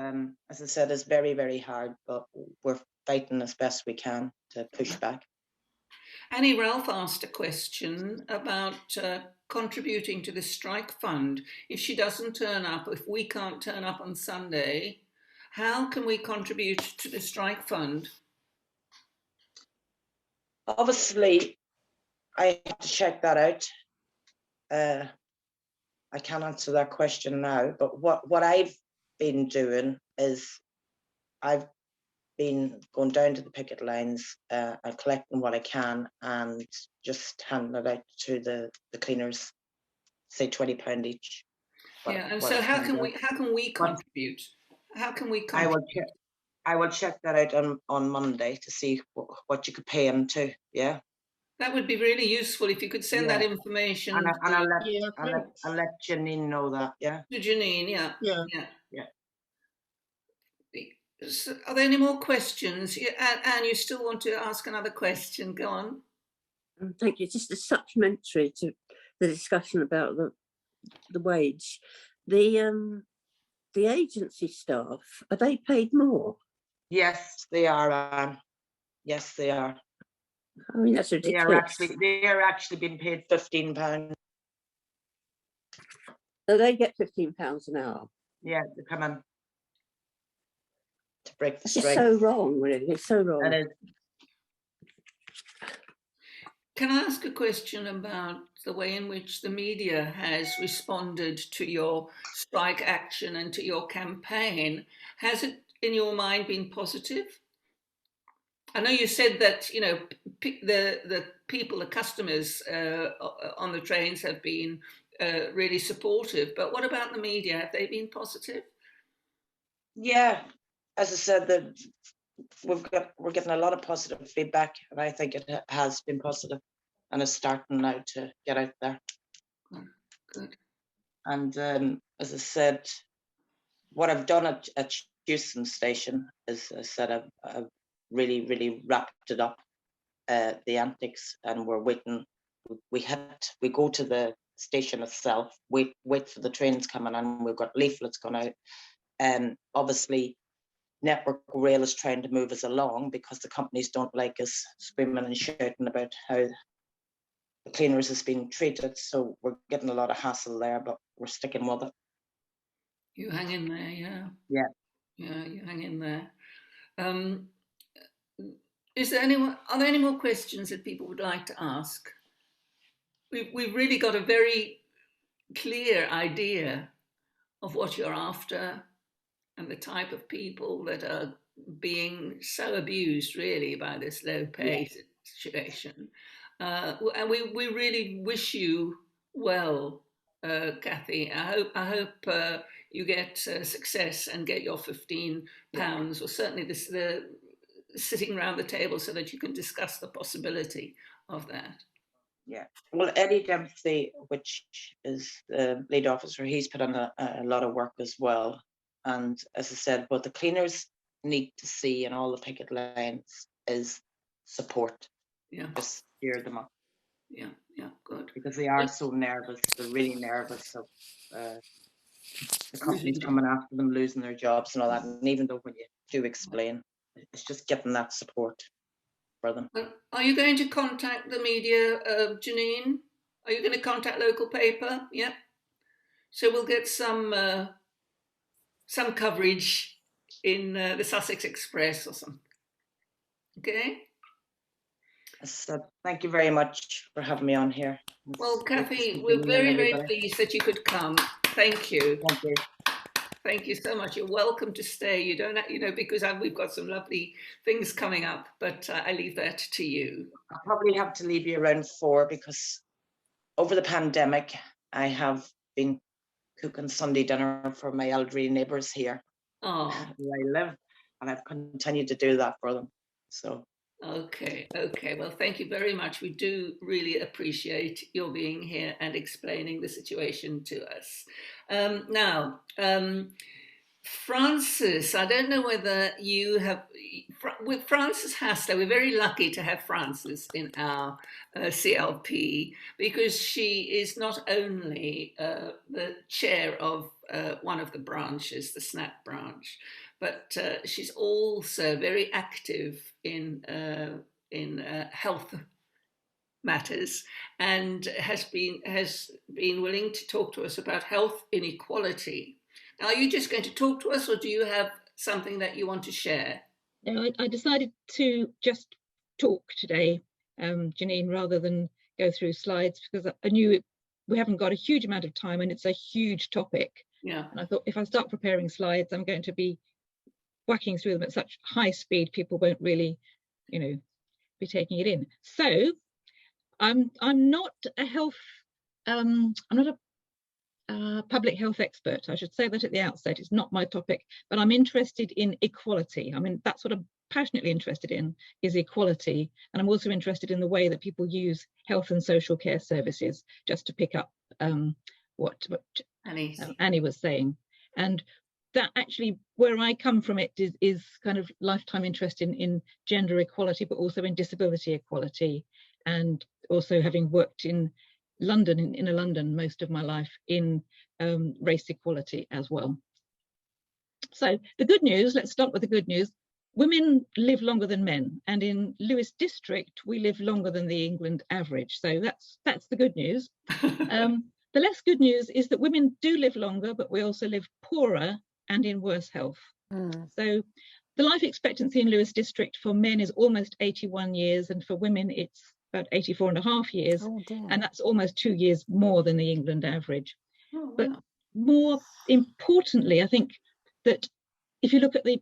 as I said, it's very, very hard, but we're fighting as best we can to push back. Annie Ralph asked a question about contributing to the strike fund. If she doesn't turn up, if we can't turn up on Sunday, how can we contribute to the strike fund? Obviously, I have to check that out. I can't answer that question now, but what I've been doing is I've been going down to the picket lines and collecting what I can and just handing it out to the cleaners, say £20 each. Yeah, and so how can we contribute? How can we contribute? I will check that out on Monday to see what you could pay them to. Yeah, that would be really useful if you could send that information. And I'll let Janine know that. Yeah. To Janine, yeah. Yeah. Yeah. So are there any more questions? Anne, you still want to ask another question? Go on. Thank you. Just a supplementary to the discussion about the wage. The agency staff, are they paid more? Yes, they are. Yes, they are. I mean, that's ridiculous. They are actually being paid £15. So they get £15 an hour. Yeah, they come in to break the It's strike. just so wrong, really. It's so wrong. It is. Can I ask a question about the way in which the media has responded to your strike action and to your campaign? Has it, in your mind, been positive? I know you said that, you know, the people, the customers on the trains have been really supportive, but what about the media? Have they been positive? Yeah, as I said, that we're getting a lot of positive feedback, and I think it has been positive, and it's starting now to get out there. Good. And as I said, what I've done at Houston Station is, I said, I've really wrapped it up, the antics, and we're waiting. We go to the station itself, wait for the trains coming in. We've got leaflets going out, and obviously Network Rail is trying to move us along because the companies don't like us screaming and shouting about how the cleaners is being treated. So we're getting a lot of hassle there, but we're sticking with it. You hang in there, yeah. Yeah. Yeah, you hang in there. Are there any more questions that people would like to ask? We've really got a very clear idea of what you're after and the type of people that are being so abused, really, by this low pay situation. And we really wish you well, Kathy. I hope you get success and get your £15, or certainly the sitting around the table so that you can discuss the possibility of that. Yeah. Well, Eddie Dempsey, which is the lead officer, he's put on a lot of work as well. And as I said, what the cleaners need to see in all the picket lines is support. Yeah. Just cheer them up. Yeah, good. Because they are so nervous. They're really nervous of the companies coming after them, losing their jobs and all that. And even though when you do explain, it's just getting that support for them. Are you going to contact the media, Janine? Are you going to contact local paper? Yeah. So we'll get some coverage in the Sussex Express or something. Okay. So thank you very much for having me on here. Well, Kathy, we're very pleased that you could come. Thank you. Thank you. Thank you so much. You're welcome to stay. You don't, because we've got some lovely things coming up, but I leave that to you. I'll probably have to leave you around 4 because over the pandemic, I have been cooking Sunday dinner for my elderly neighbours here where I live, and I've continued to do that for them. So. Okay. Well, thank you very much. We do really appreciate your being here and explaining the situation to us. Now, Frances, I don't know whether you have, with Frances Hassler, we're very lucky to have Frances in our CLP because she is not only the chair of one of the branches, the SNAP branch, but she's also very active in health matters and has been willing to talk to us about health inequality. Now, are you just going to talk to us, or do you have something that you want to share? No, I decided to just talk today, Janine, rather than go through slides, because I knew we haven't got a huge amount of time and it's a huge topic. Yeah. And I thought if I start preparing slides, I'm going to be whacking through them at such high speed, people won't really, be taking it in. So I'm not a health, I'm not a public health expert. I should say that at the outset. It's not my topic, but I'm interested in equality. I mean, that's what I'm passionately interested in, is equality. And I'm also interested in the way that people use health and social care services, just to pick up what Annie was saying. And that actually, where I come from, it is kind of lifetime interest in gender equality, but also in disability equality. And also having worked in London, in inner London, most of my life in race equality as well. So the good news, let's start with the good news. Women live longer than men, and in Lewes district, we live longer than the England average. So that's the good news. The less good news is that women do live longer, but we also live poorer and in worse health. So the life expectancy in Lewes district for men is almost 81 years, and for women it's about 84 and a half years. And that's almost 2 years more than the England average. But more importantly, I think that if you look at the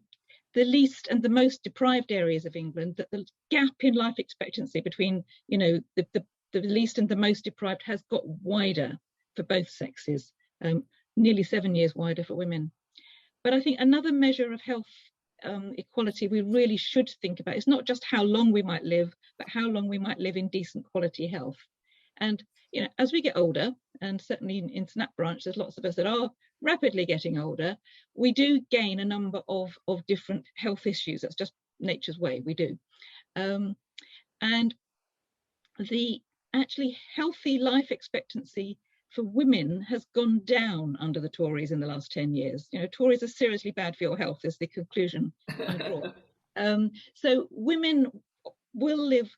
least and the most deprived areas of England, that the gap in life expectancy between, you know, the least and the most deprived has got wider for both sexes, nearly 7 years wider for women. But I think another measure of health equality we really should think about is not just how long we might live, but how long we might live in decent quality health. And, you know, as we get older, and certainly in Snap Branch, there's lots of us that are rapidly getting older, we do gain a number of different health issues. That's just nature's way, we do. And the actually healthy life expectancy for women has gone down under the Tories in the last 10 years. You know, Tories are seriously bad for your health is the conclusion I draw. So women will live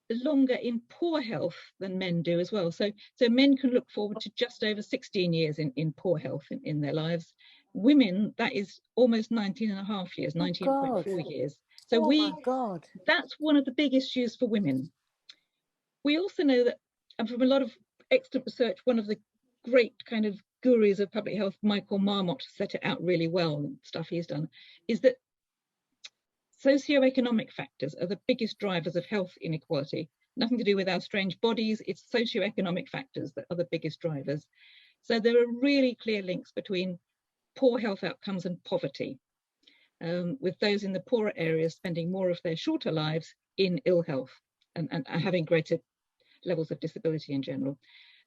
longer in poor health than men do as well. So men can look forward to just over 16 years in poor health in their lives. Women, that is almost 19 and a half years, 19.4 years. So that's one of the big issues for women. We also know that, and from a lot of excellent research, one of the great kind of gurus of public health, Michael Marmot, set it out really well, and stuff he's done, is that socioeconomic factors are the biggest drivers of health inequality. Nothing to do with our strange bodies, it's socioeconomic factors that are the biggest drivers. So there are really clear links between poor health outcomes and poverty, with those in the poorer areas spending more of their shorter lives in ill health and having greater levels of disability in general.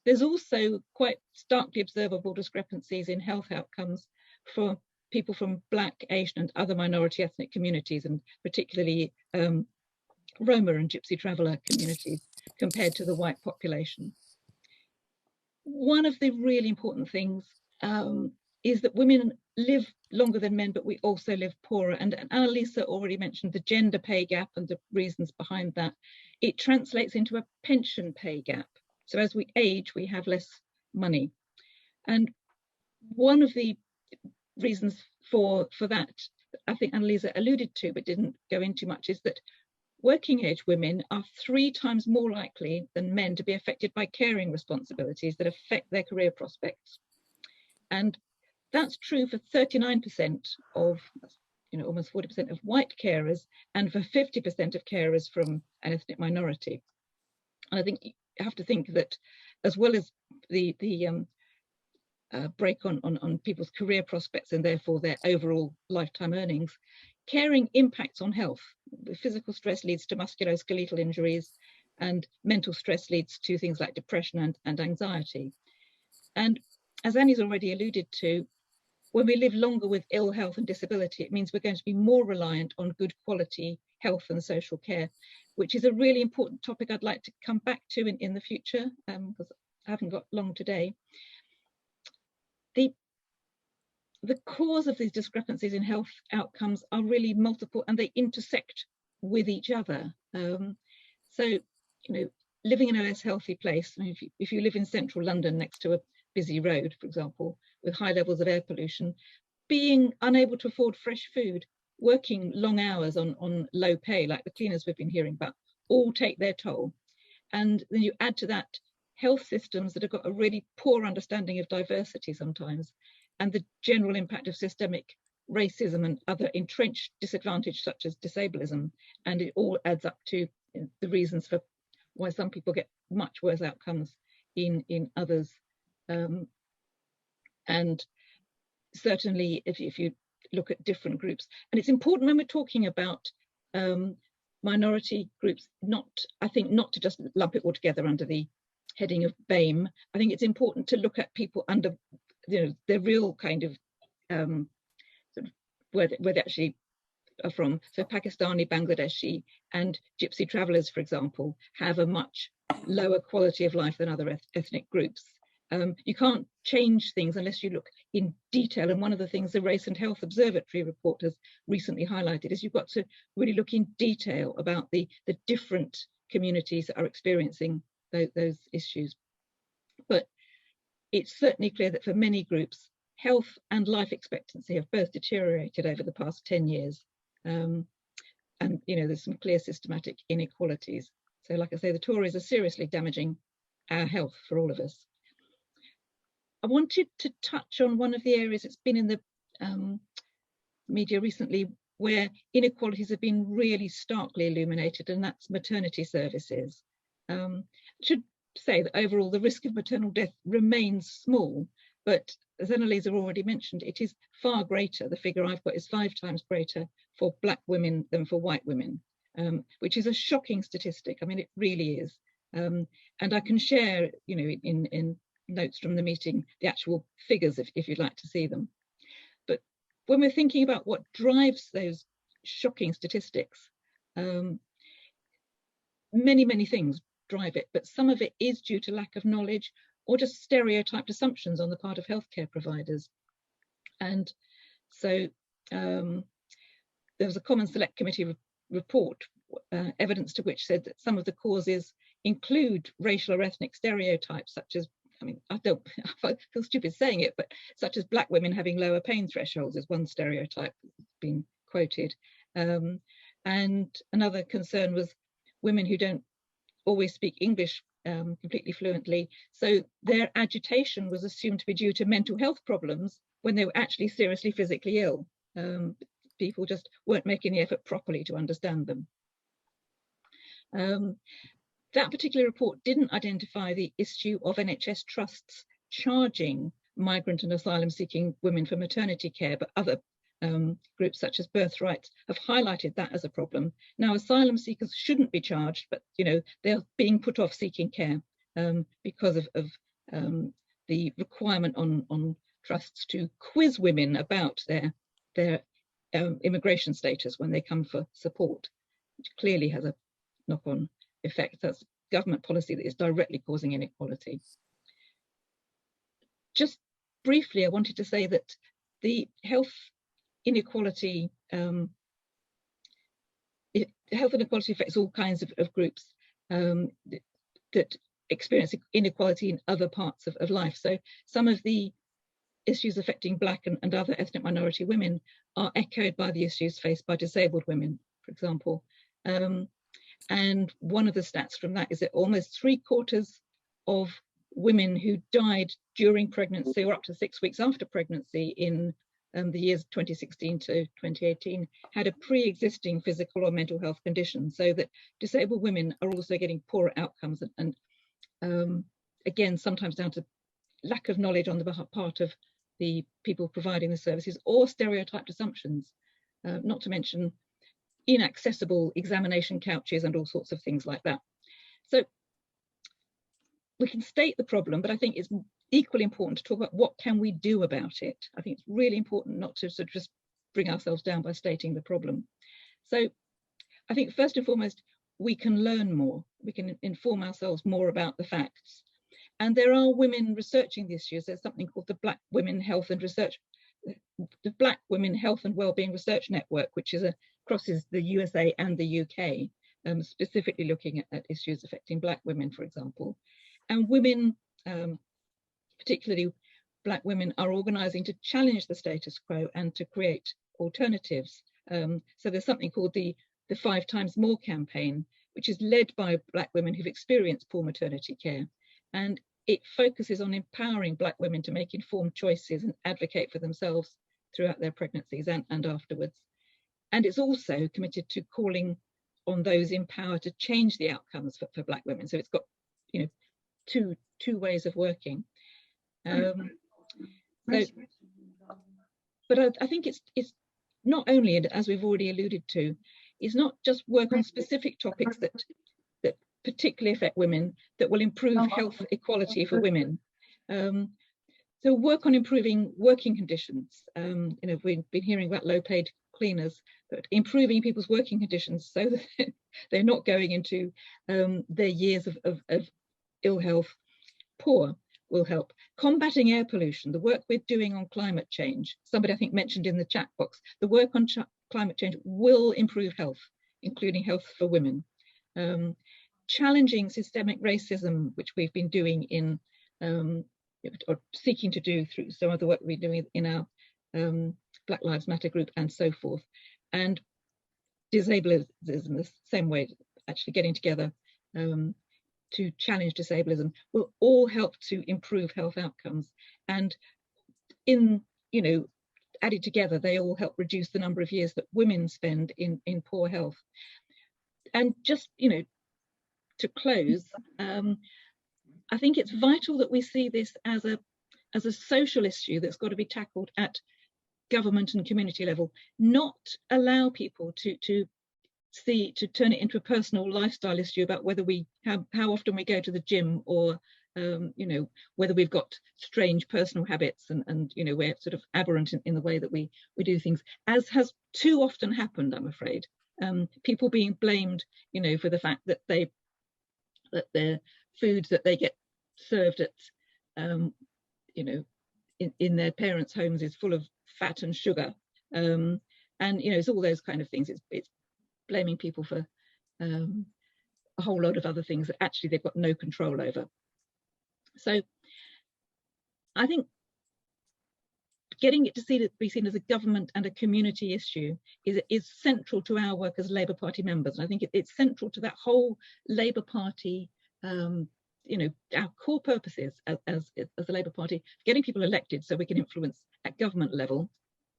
There's also quite starkly observable discrepancies in health outcomes for people from Black, Asian and other minority ethnic communities, and particularly Roma and Gypsy traveller communities compared to the white population. One of the really important things is that women live longer than men, but we also live poorer. And Annalisa already mentioned the gender pay gap and the reasons behind that. It translates into a pension pay gap. So as we age, we have less money. And one of the reasons for that, I think Annalisa alluded to, but didn't go into much, is that working age women are 3 times more likely than men to be affected by caring responsibilities that affect their career prospects. And that's true for 39% of, you know, almost 40% of white carers, and for 50% of carers from an ethnic minority. And I think you have to think that, as well as the break on people's career prospects and therefore their overall lifetime earnings, caring impacts on health. Physical stress leads to musculoskeletal injuries, and mental stress leads to things like depression and anxiety. And as Annie's already alluded to, when we live longer with ill health and disability, it means we're going to be more reliant on good quality health and social care, which is a really important topic I'd like to come back to in the future, because I haven't got long today. The cause of these discrepancies in health outcomes are really multiple, and they intersect with each other. So, you know, living in a less healthy place, I mean, if you live in central London next to a busy road, for example, with high levels of air pollution, being unable to afford fresh food, working long hours on low pay, like the cleaners we've been hearing about, all take their toll. And then you add to that health systems that have got a really poor understanding of diversity sometimes, and the general impact of systemic racism and other entrenched disadvantage such as disableism, and it all adds up to the reasons for why some people get much worse outcomes in others. And certainly if you look at different groups, and it's important when we're talking about minority groups, I think not to just lump it all together under the heading of BAME. I think it's important to look at people under, you know, their real kind of sort of where they actually are from. So Pakistani, Bangladeshi and Gypsy travellers, for example, have a much lower quality of life than other ethnic groups. You can't change things unless you look in detail. And one of the things the Race and Health Observatory report has recently highlighted is you've got to really look in detail about the different communities that are experiencing those issues. But it's certainly clear that for many groups, health and life expectancy have both deteriorated over the past 10 years. And there's some clear systematic inequalities. So like I say, the Tories are seriously damaging our health for all of us. I wanted to touch on one of the areas that's been in the media recently where inequalities have been really starkly illuminated, and that's maternity services. I should say that overall the risk of maternal death remains small, but as Annalisa already mentioned, it is far greater. The figure I've got is 5 times greater for Black women than for white women, which is a shocking statistic. I mean, it really is. And I can share, in notes from the meeting, the actual figures if you'd like to see them. But when we're thinking about what drives those shocking statistics, many things drive it, but some of it is due to lack of knowledge or just stereotyped assumptions on the part of healthcare providers. And so there was a Common Select Committee report, evidence to which said that some of the causes include racial or ethnic stereotypes, such as, I feel stupid saying it, but such as Black women having lower pain thresholds is one stereotype that's been quoted. And another concern was women who don't always speak English completely fluently, so their agitation was assumed to be due to mental health problems when they were actually seriously physically ill. People just weren't making the effort properly to understand them. That particular report didn't identify the issue of NHS trusts charging migrant and asylum seeking women for maternity care, but other groups such as Birthright have highlighted that as a problem. Now, asylum seekers shouldn't be charged, but they're being put off seeking care because of the requirement on trusts to quiz women about their immigration status when they come for support, which clearly has a knock-on effect. That's government policy that is directly causing inequality. Just briefly, I wanted to say that the health inequality affects all kinds of groups that experience inequality in other parts of life. So some of the issues affecting Black and other ethnic minority women are echoed by the issues faced by disabled women, for example. And one of the stats from that is that almost 3/4 of women who died during pregnancy or up to 6 weeks after pregnancy in the years 2016 to 2018 had a pre-existing physical or mental health condition, so that disabled women are also getting poorer outcomes and again, sometimes down to lack of knowledge on the part of the people providing the services or stereotyped assumptions, not to mention inaccessible examination couches and all sorts of things like that. So we can state the problem, but I think it's equally important to talk about what can we do about it. I think it's really important not to sort of just bring ourselves down by stating the problem. So I think first and foremost, we can learn more. We can inform ourselves more about the facts. And there are women researching the issues. There's something called the Black Women Health and Wellbeing Research Network, which is crosses the USA and the UK, specifically looking at issues affecting Black women, for example. And women, particularly Black women, are organising to challenge the status quo and to create alternatives. So there's something called the 5 Times More campaign, which is led by Black women who've experienced poor maternity care. And it focuses on empowering Black women to make informed choices and advocate for themselves throughout their pregnancies and afterwards. And it's also committed to calling on those in power to change the outcomes for Black women. So it's got, two ways of working. But I think it's not only, as we've already alluded to, it's not just work on specific topics that particularly affect women that will improve health equality for women. So work on improving working conditions. We've been hearing about low-paid cleaners, but improving people's working conditions so that they're not going into their years of ill health poor will help. Combating air pollution, the work we're doing on climate change, somebody I think mentioned in the chat box, the work on climate change will improve health, including health for women. Challenging systemic racism, which we've been doing in, or seeking to do through some of the work we're doing in our Black Lives Matter group and so forth. And disableism, the same way, actually getting together to challenge disableism will all help to improve health outcomes. And added together, they all help reduce the number of years that women spend in poor health. And just, to close, I think it's vital that we see this as a social issue that's got to be tackled at government and community level, not allow people to turn it into a personal lifestyle issue about whether how often we go to the gym, or whether we've got strange personal habits and we're sort of aberrant in the way that we do things, as has too often happened, I'm afraid. People being blamed, for the fact that their foods that they get served at, in their parents' homes is full of fat and sugar, and it's all those kind of things. It's blaming people for a whole load of other things that actually they've got no control over. So I think getting it to be seen as a government and a community issue is central to our work as Labour Party members. And I think it's central to that whole Labour Party, our core purposes as the Labour Party, getting people elected so we can influence at government level,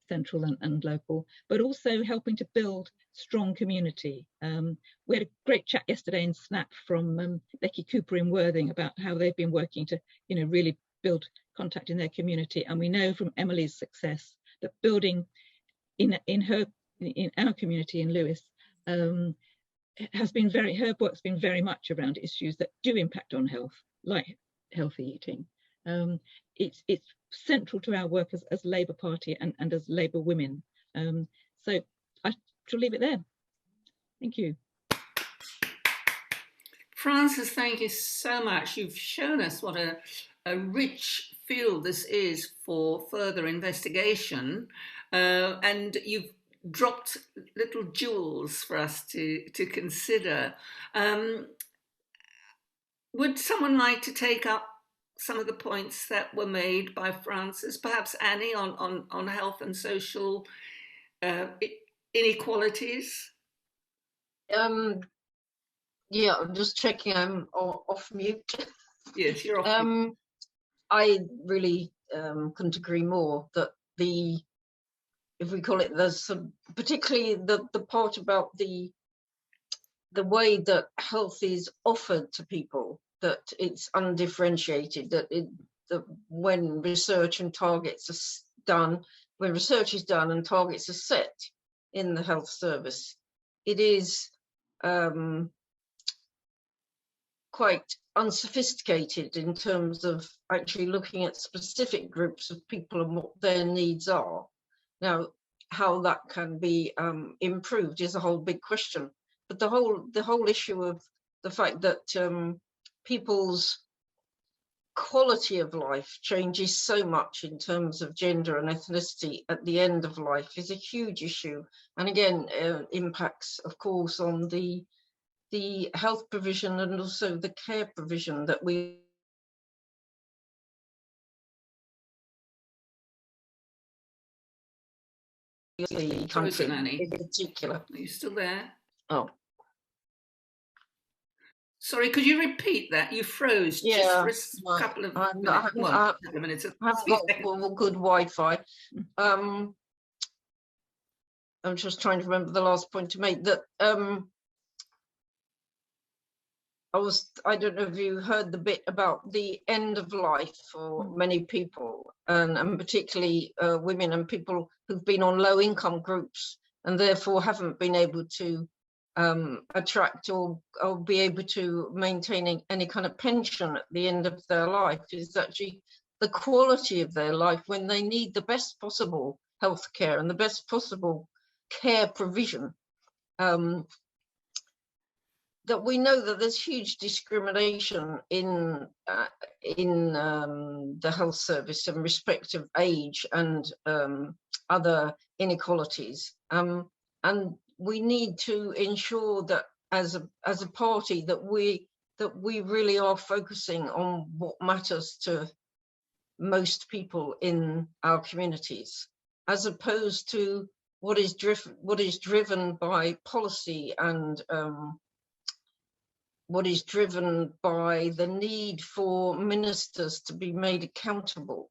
central and local, but also helping to build strong community. We had a great chat yesterday in Snap from Becky Cooper in Worthing about how they've been working to, really build contact in their community. And we know from Emily's success that building in our community in Lewes has been her work's been very much around issues that do impact on health, like healthy eating. It's central to our work as Labour Party and as Labour Women. So I shall leave it there. Thank you. Frances, thank you so much. You've shown us what a rich field this is for further investigation, and you've dropped little jewels for us to consider. Would someone like to take up some of the points that were made by Frances, perhaps Annie, on health and social inequalities? Yeah, I'm just checking I'm off mute. Yes, you're off mute. I really couldn't agree more that if we call it particularly the part about the way that health is offered to people, that it's undifferentiated, that when research and targets are done, when research is done and targets are set in the health service, it is quite unsophisticated in terms of actually looking at specific groups of people and what their needs are. Now, how that can be improved is a whole big question. But the whole issue of the fact that people's quality of life changes so much in terms of gender and ethnicity at the end of life is a huge issue, and again impacts, of course, on the health provision and also the care provision that we the country in particular. Are you still there? Oh, sorry, could you repeat that? You froze just for a couple of minutes. I haven't got good Wi-Fi. I'm just trying to remember the last point to make. That I don't know if you heard the bit about the end of life for many people, and particularly women and people who've been on low income groups and therefore haven't been able to attract or be able to maintain any kind of pension at the end of their life, is actually the quality of their life when they need the best possible health care and the best possible care provision, that we know that there's huge discrimination in the health service in respect of age and other inequalities, and we need to ensure that as a party that we really are focusing on what matters to most people in our communities, as opposed to what is driven by policy and what is driven by the need for ministers to be made accountable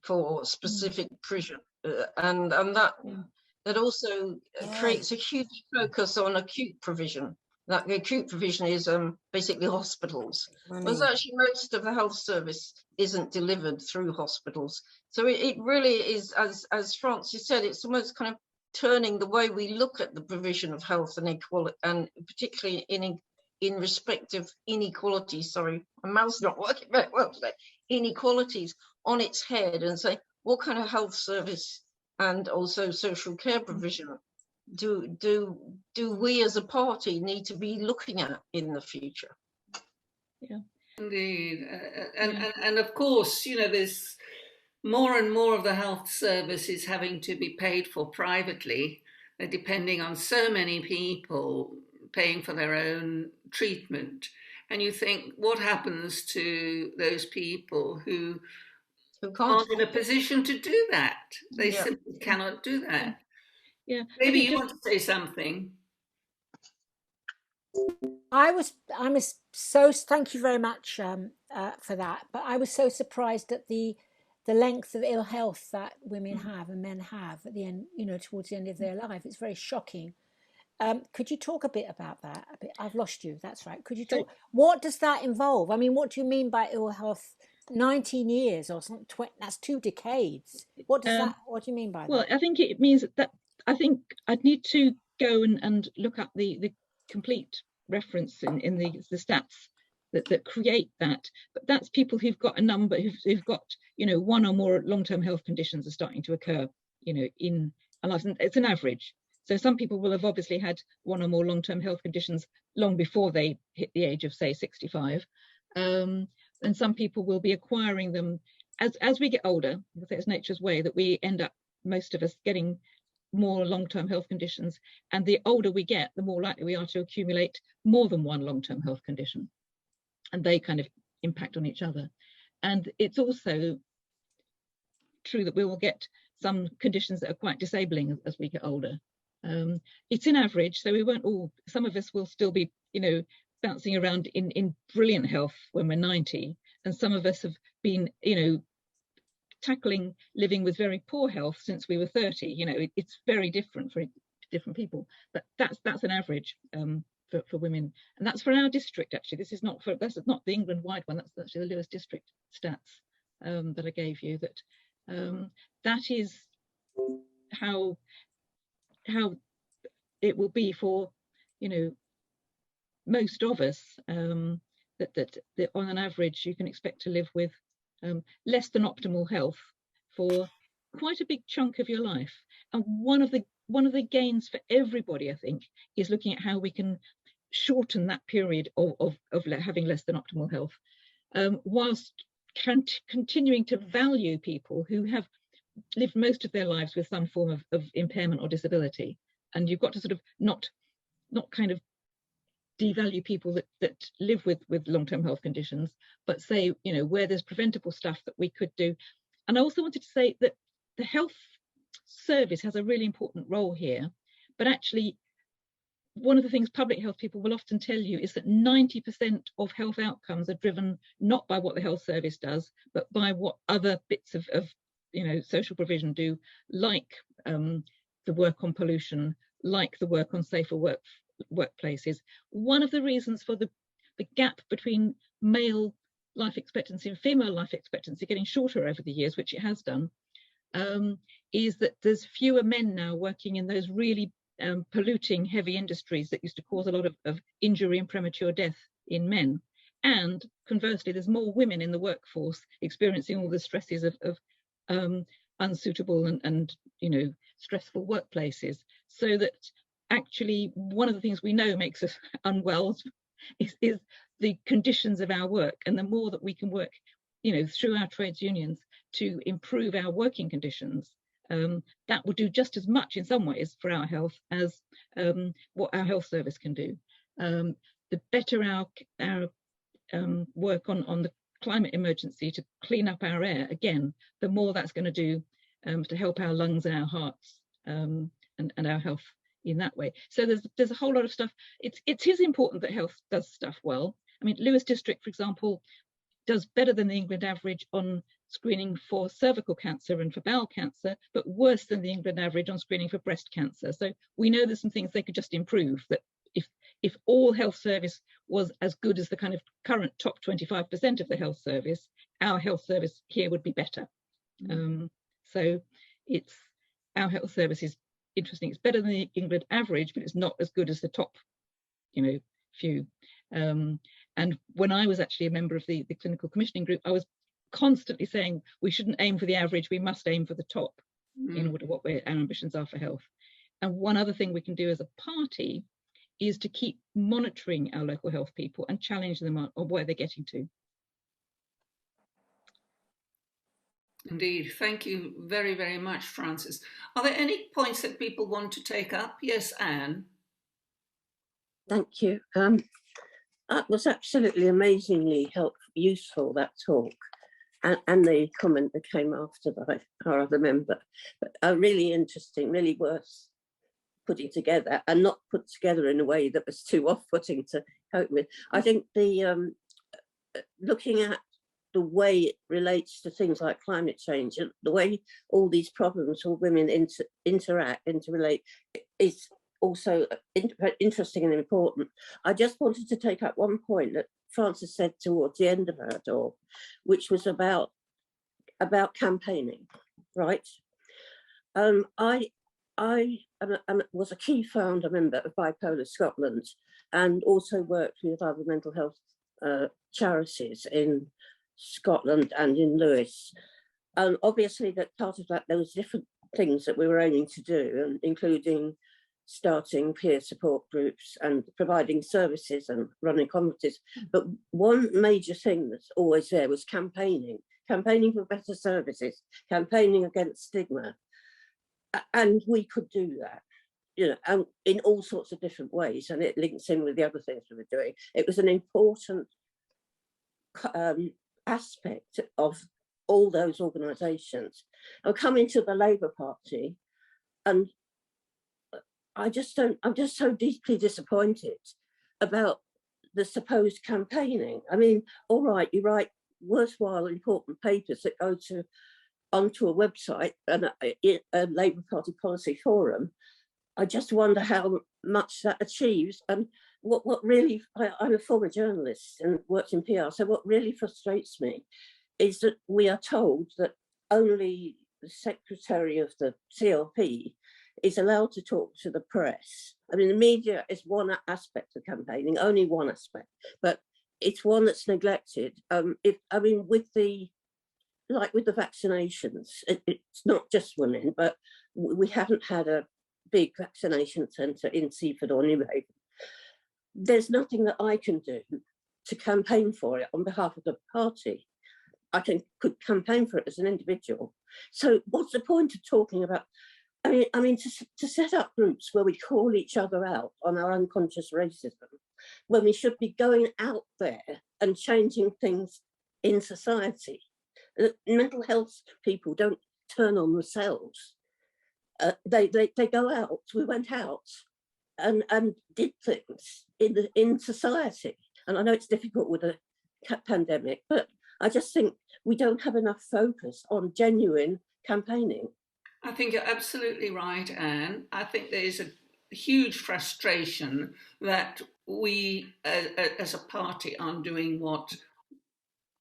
for specific provision, and that also creates a huge focus on acute provision. That the acute provision is basically hospitals. Whereas actually most of the health service isn't delivered through hospitals. So it really is, as Francis said, it's almost kind of turning the way we look at the provision of health and equality, and particularly in respect of inequalities. Sorry, my mouth's not working very well today. Inequalities on its head, and say what kind of health service and also social care provision do we as a party need to be looking at in the future? Yeah, indeed. And of course, you know, there's more and more of the health service is having to be paid for privately, depending on so many people paying for their own treatment. And you think, what happens to those people who aren't in a position to do that? They simply cannot do that. Yeah. Maybe you want to say something. Thank you very much for that. But I was so surprised at the length of ill health that women have and men have at the end, you know, towards the end of their life. It's very shocking. Could you talk a bit about that? I've lost you. That's right. Could you talk? What does that involve? I mean, what do you mean by ill health? 19 years or something? That's 2 decades. What does that? What do you mean by that? Well, I think it means that I think I'd need to go and look up the complete reference in the stats that create that. But that's people who've got a number, who've got, you know, 1 or more long-term health conditions are starting to occur, you know, in a life. It's an average. So some people will have obviously had 1 or more long-term health conditions long before they hit the age of, say, 65. And some people will be acquiring them as we get older, because it's nature's way that we end up, most of us, getting more long-term health conditions. And the older we get, the more likely we are to accumulate more than 1 long-term health condition. And they kind of impact on each other. And it's also true that we will get some conditions that are quite disabling as we get older. It's an average, so we won't all, some of us will still be, you know, bouncing around in brilliant health when we're 90, and some of us have been, you know, tackling living with very poor health since we were 30. You know, it's very different for different people, but that's an average for women, and that's for our district. Actually, that's not the England-wide one. That's actually the Lewes district stats that I gave you. That is how it will be for, you know, most of us, that on an average you can expect to live with less than optimal health for quite a big chunk of your life. And one of the gains for everybody, I think, is looking at how we can shorten that period of having less than optimal health, whilst continuing to value people who have lived most of their lives with some form of impairment or disability. And you've got to sort of not kind of devalue people that live with long-term health conditions, but say, you know, where there's preventable stuff that we could do. And I also wanted to say that the health service has a really important role here, but actually one of the things public health people will often tell you is that 90% of health outcomes are driven not by what the health service does, but by what other bits of you know, social provision do, like the work on pollution, like the work on safer workplaces. One of the reasons for the gap between male life expectancy and female life expectancy getting shorter over the years, which it has done, is that there's fewer men now working in those really polluting heavy industries that used to cause a lot of injury and premature death in men. And conversely, there's more women in the workforce experiencing all the stresses of unsuitable and stressful workplaces, so that actually one of the things we know makes us unwell is the conditions of our work. And the more that we can work through our trades unions to improve our working conditions, that will do just as much in some ways for our health as what our health service can do. The better our work on the climate emergency to clean up our air, again, the more that's going to do to help our lungs and our hearts and our health in that way. So there's a whole lot of stuff. It is important that health does stuff well. I mean, Lewes District, for example, does better than the England average on screening for cervical cancer and for bowel cancer, but worse than the England average on screening for breast cancer. So we know there's some things they could just improve, that if all health service was as good as the kind of current top 25% of the health service, our health service here would be better. So our health service is interesting. It's better than the England average, but it's not as good as the top, few. And when I was actually a member of the clinical commissioning group, I was constantly saying we shouldn't aim for the average, we must aim for the top in order what our ambitions are for health. And one other thing we can do as a party is to keep monitoring our local health people and challenge them on where they're getting to. Indeed. Thank you very, very much, Frances. Are there any points that people want to take up? Yes, Anne. Thank you. That was absolutely amazingly useful, that talk, and the comment that came after that, our other member. But really interesting, really worth putting together, and not put together in a way that was too off-putting to cope with. I think the looking at the way it relates to things like climate change and the way all these problems for women interrelate is also interesting and important. I just wanted to take up one point that Frances said towards the end of her talk, which was about campaigning, right? I was a key founder member of Bipolar Scotland, and also worked with other mental health charities in Scotland and in Lewes. Obviously, that part of that, there was different things that we were aiming to do, including starting peer support groups and providing services and running conferences. But one major thing that's always there was campaigning for better services, campaigning against stigma. And we could do that, and in all sorts of different ways. And it links in with the other things we were doing. It was an important aspect of all those organisations. I'm coming to the Labour Party, and I'm just so deeply disappointed about the supposed campaigning. I mean, all right, you write worthwhile, important papers that go onto a website and a Labour Party policy forum. I just wonder how much that achieves. And what really, I'm a former journalist and worked in PR, so what really frustrates me is that we are told that only the secretary of the CLP is allowed to talk to the press. I mean, the media is one aspect of campaigning, only one aspect, but it's one that's neglected. With the vaccinations, it's not just women, but we haven't had a big vaccination centre in Seaford or Newhaven. There's nothing that I can do to campaign for it on behalf of the party. I could campaign for it as an individual. So what's the point of talking about? I mean, to set up groups where we call each other out on our unconscious racism, when we should be going out there and changing things in society. Mental health people don't turn on themselves. They go out. We went out and did things in society. And I know it's difficult with a pandemic, but I just think we don't have enough focus on genuine campaigning. I think you're absolutely right, Anne. I think there is a huge frustration that we, as a party, aren't doing what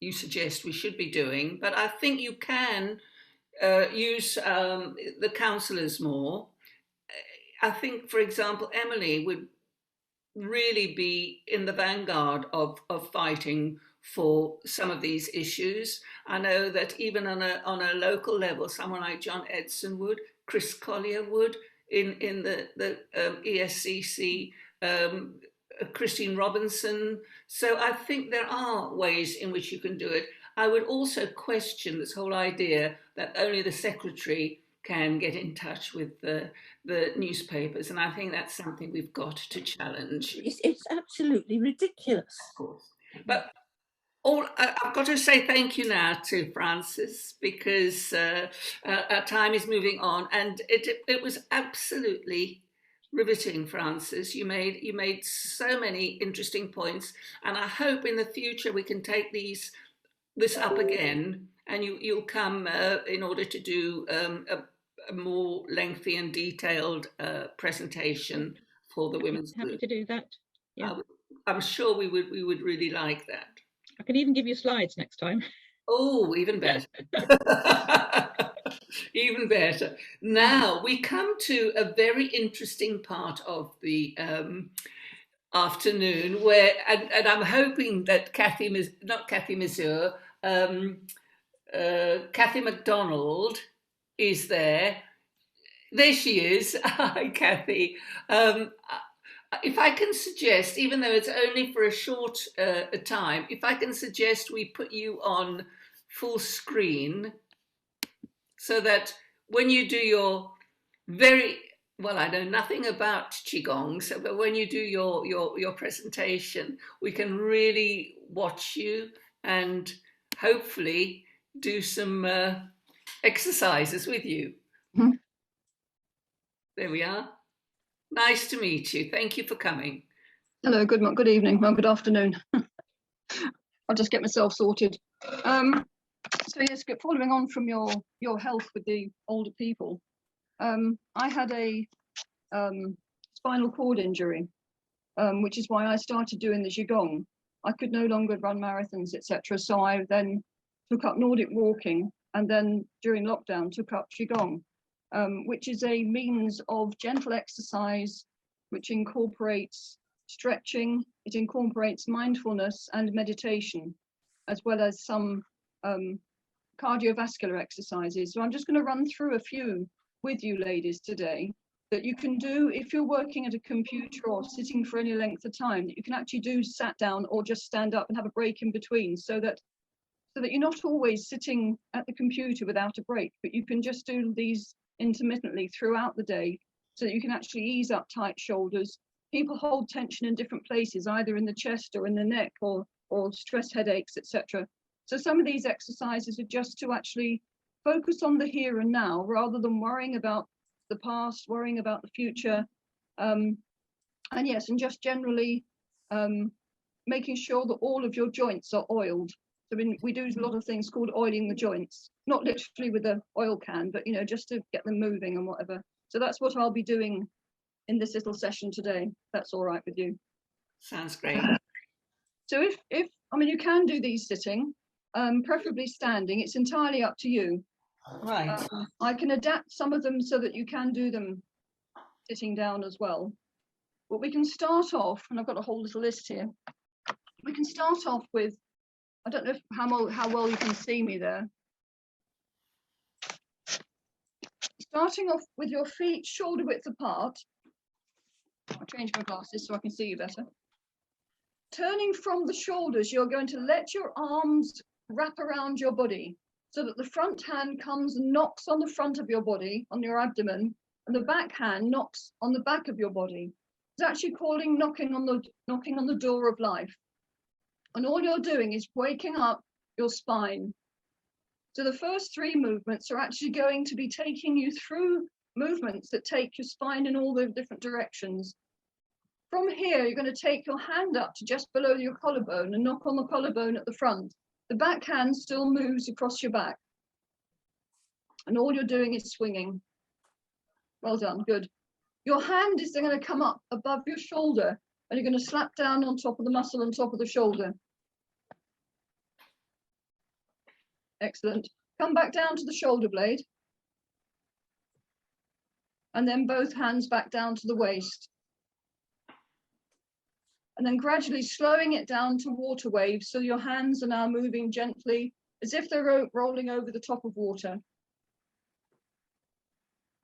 you suggest we should be doing. But I think you can use the councillors more. I think, for example, Emily would really be in the vanguard of fighting for some of these issues. I know that even on a local level, someone like John Edson would, Chris Collier would, in the ESCC, Christine Robinson. So I think there are ways in which you can do it. I would also question this whole idea that only the secretary can get in touch with the newspapers, and I think that's something we've got to challenge. It's absolutely ridiculous. Of course. But I've got to say thank you now to Frances, because our time is moving on, and it was absolutely riveting, Frances. You made so many interesting points, and I hope in the future we can take this up again, and you'll come in order to do a more lengthy and detailed presentation for the women's group. Happy to do that. Yeah, I'm sure we would really like that. I can even give you slides next time. Oh, even better. Even better. Now we come to a very interesting part of the afternoon, where and I'm hoping that Cathy MacDonald is there. There she is. Hi, Cathy. If I can suggest, even though it's only for a short time, if I can suggest we put you on full screen, so that when you do your I know nothing about Qigong, but when you do your presentation, we can really watch you and hopefully do some exercises with you. Mm-hmm. There we are. Nice to meet you. Thank you for coming. Hello, good evening, well, good afternoon. I'll just get myself sorted. So yes, following on from your health with the older people, I had a spinal cord injury, which is why I started doing the Qigong. I could no longer run marathons, etc. So I then took up Nordic walking, and then during lockdown took up Qigong, which is a means of gentle exercise, which incorporates stretching, it incorporates mindfulness and meditation, as well as some cardiovascular exercises. So I'm just going to run through a few with you ladies today that you can do if you're working at a computer or sitting for any length of time, that you can actually do sat down or just stand up and have a break in between, so that you're not always sitting at the computer without a break, but you can just do these intermittently throughout the day, so that you can actually ease up tight shoulders. People hold tension in different places, either in the chest or in the neck, or stress headaches, etc. So some of these exercises are just to actually focus on the here and now, rather than worrying about the past, worrying about the future. And yes, and just generally making sure that all of your joints are oiled. So we do a lot of things called oiling the joints, not literally with an oil can, but just to get them moving and whatever. So that's what I'll be doing in this little session today. That's all right with you? Sounds great. So if you can do these sitting, preferably standing. It's entirely up to you. Right. I can adapt some of them so that you can do them sitting down as well. But we can start off, and I've got a whole little list here. We can start off with, I don't know how well you can see me there. Starting off with your feet shoulder width apart. I'll change my glasses so I can see you better. Turning from the shoulders, you're going to let your arms wrap around your body, so that the front hand comes and knocks on the front of your body, on your abdomen, and the back hand knocks on the back of your body. It's actually knocking on the door of life. And all you're doing is waking up your spine. So the first three movements are actually going to be taking you through movements that take your spine in all the different directions. From here, you're going to take your hand up to just below your collarbone and knock on the collarbone at the front. The back hand still moves across your back. And all you're doing is swinging. Well done, good. Your hand is then going to come up above your shoulder, and you're going to slap down on top of the muscle on top of the shoulder. Excellent. Come back down to the shoulder blade. And then both hands back down to the waist. and then gradually slowing it down to water waves. So your hands are now moving gently as if they're rolling over the top of water.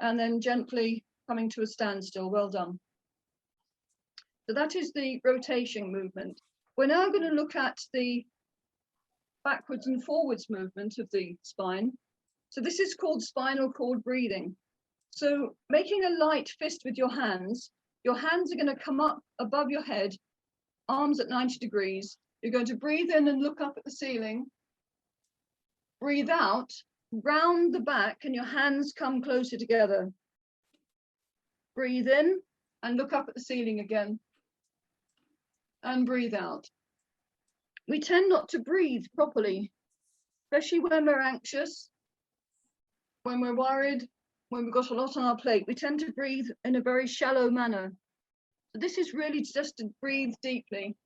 And then gently coming to a standstill. Well done. So that is the rotation movement. We're now going to look at the backwards and forwards movement of the spine. So this is called spinal cord breathing. So making a light fist with your hands are going to come up above your head, arms at 90 degrees. You're going to breathe in and look up at the ceiling. Breathe out, round the back, and your hands come closer together. Breathe in and look up at the ceiling again. And breathe out. We tend not to breathe properly, especially when we're anxious, when we're worried, when we've got a lot on our plate. We tend to breathe in a very shallow manner. So this is really just to breathe deeply,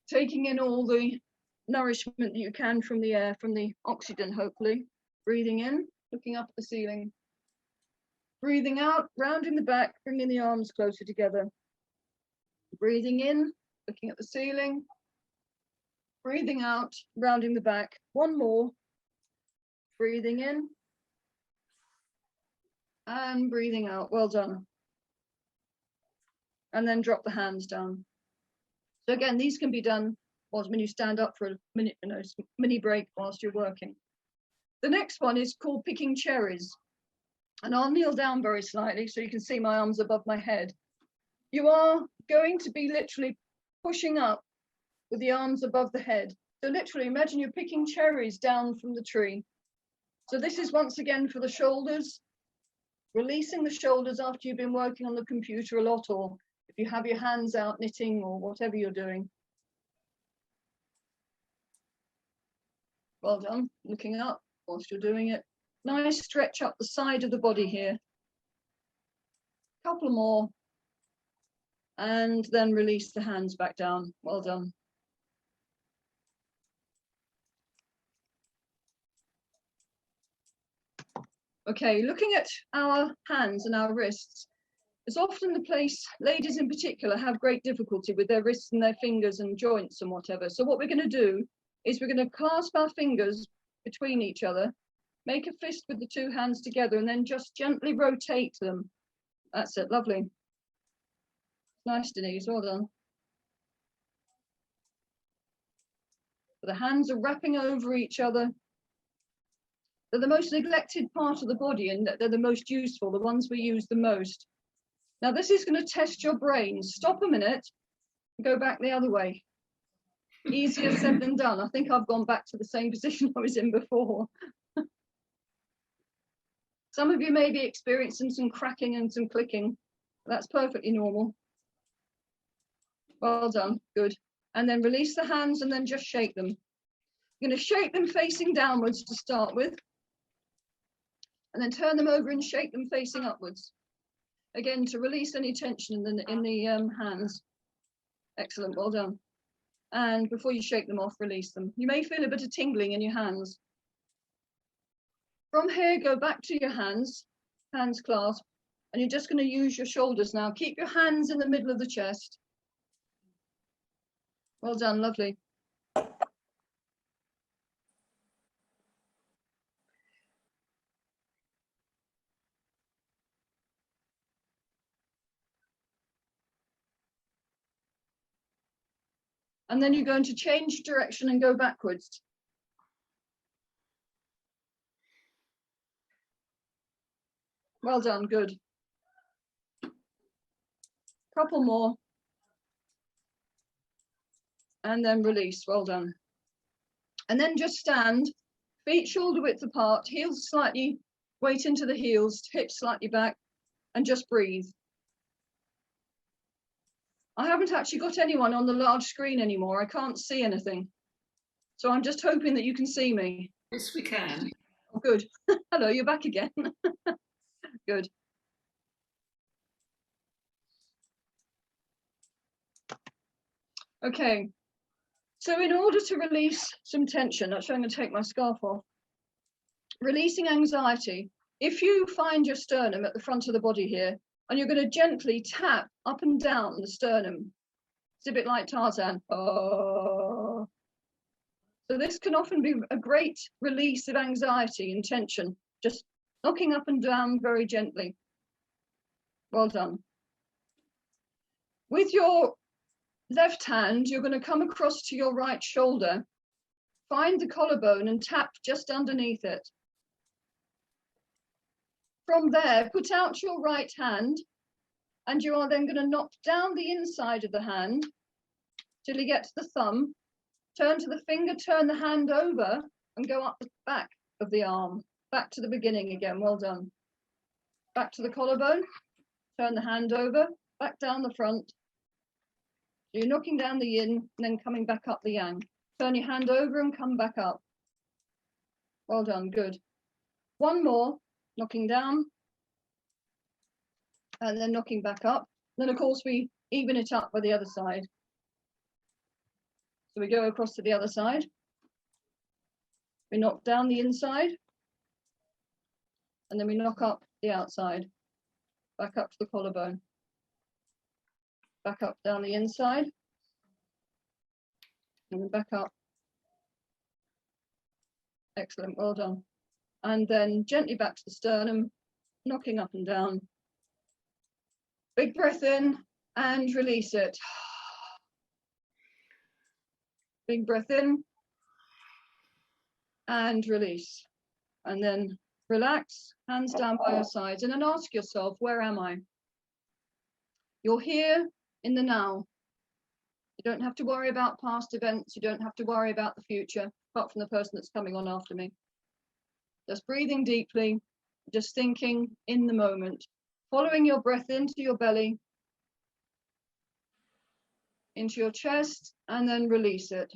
taking in all the nourishment that you can from the air, from the oxygen, hopefully. Breathing in, looking up at the ceiling. Breathing out, rounding the back, bringing the arms closer together. Breathing in, looking at the ceiling. Breathing out, rounding the back. One more. Breathing in. And breathing out. Well done. And then drop the hands down. So again, these can be done when you stand up for a minute, mini break whilst you're working. The next one is called picking cherries. And I'll kneel down very slightly so you can see my arms above my head. You are going to be literally pushing up with the arms above the head. So literally imagine you're picking cherries down from the tree. So this is once again for the shoulders, releasing the shoulders after you've been working on the computer a lot, or if you have your hands out knitting or whatever you're doing. Well done, looking up whilst you're doing it. Nice stretch up the side of the body here. Couple more. And then release the hands back down. Well done. Okay, looking at our hands and our wrists, it's often the place, ladies in particular, have great difficulty with their wrists and their fingers and joints and whatever. So what we're going to do is we're going to clasp our fingers between each other, make a fist with the two hands together, and then just gently rotate them. That's it, lovely. Nice, Denise, well done. The hands are wrapping over each other. They're the most neglected part of the body, and they're the most useful, the ones we use the most. Now this is going to test your brain. Stop a minute, go back the other way. Easier said than done. I think I've gone back to the same position I was in before. Some of you may be experiencing some cracking and some clicking. That's perfectly normal. Well done, good. And then release the hands and then just shake them. You're going to shake them facing downwards to start with. And then turn them over and shake them facing upwards. Again, to release any tension in the hands. Excellent, well done. And before you shake them off, release them. You may feel a bit of tingling in your hands. From here, go back to your hands clasped, and you're just going to use your shoulders now. Keep your hands in the middle of the chest. Well done, lovely. And then you're going to change direction and go backwards. Well done, good. Couple more. And then release, well done. And then just stand, feet shoulder width apart, heels slightly, weight into the heels, hips slightly back, and just breathe. I haven't actually got anyone on the large screen anymore. I can't see anything. So I'm just hoping that you can see me. Yes, we can. Oh, good. Hello, you're back again. Good. Okay. So in order to release some tension, actually I'm going to take my scarf off. Releasing anxiety. If you find your sternum at the front of the body here, and you're going to gently tap up and down the sternum. It's a bit like Tarzan. Oh. So this can often be a great release of anxiety and tension, just knocking up and down very gently. Well done. With your left hand, you're going to come across to your right shoulder, find the collarbone and tap just underneath it. From there, put out your right hand, and you are then going to knock down the inside of the hand till you get to the thumb. Turn to the finger, turn the hand over, and go up the back of the arm. Back to the beginning again. Well done. Back to the collarbone. Turn the hand over, back down the front. You're knocking down the yin and then coming back up the yang. Turn your hand over and come back up. Well done, good. One more, knocking down and then knocking back up. Then of course we even it up by the other side. So we go across to the other side. We knock down the inside and then we knock up the outside. Back up to the collarbone. Back up down the inside. And then back up. Excellent, well done. And then gently back to the sternum, knocking up and down. Big breath in and release it. Big breath in and release. And then relax, hands down by your sides, and then ask yourself, where am I? You're here in the now. You don't have to worry about past events. You don't have to worry about the future, apart from the person that's coming on after me. Just breathing deeply, just thinking in the moment, following your breath into your belly, into your chest, and then release it.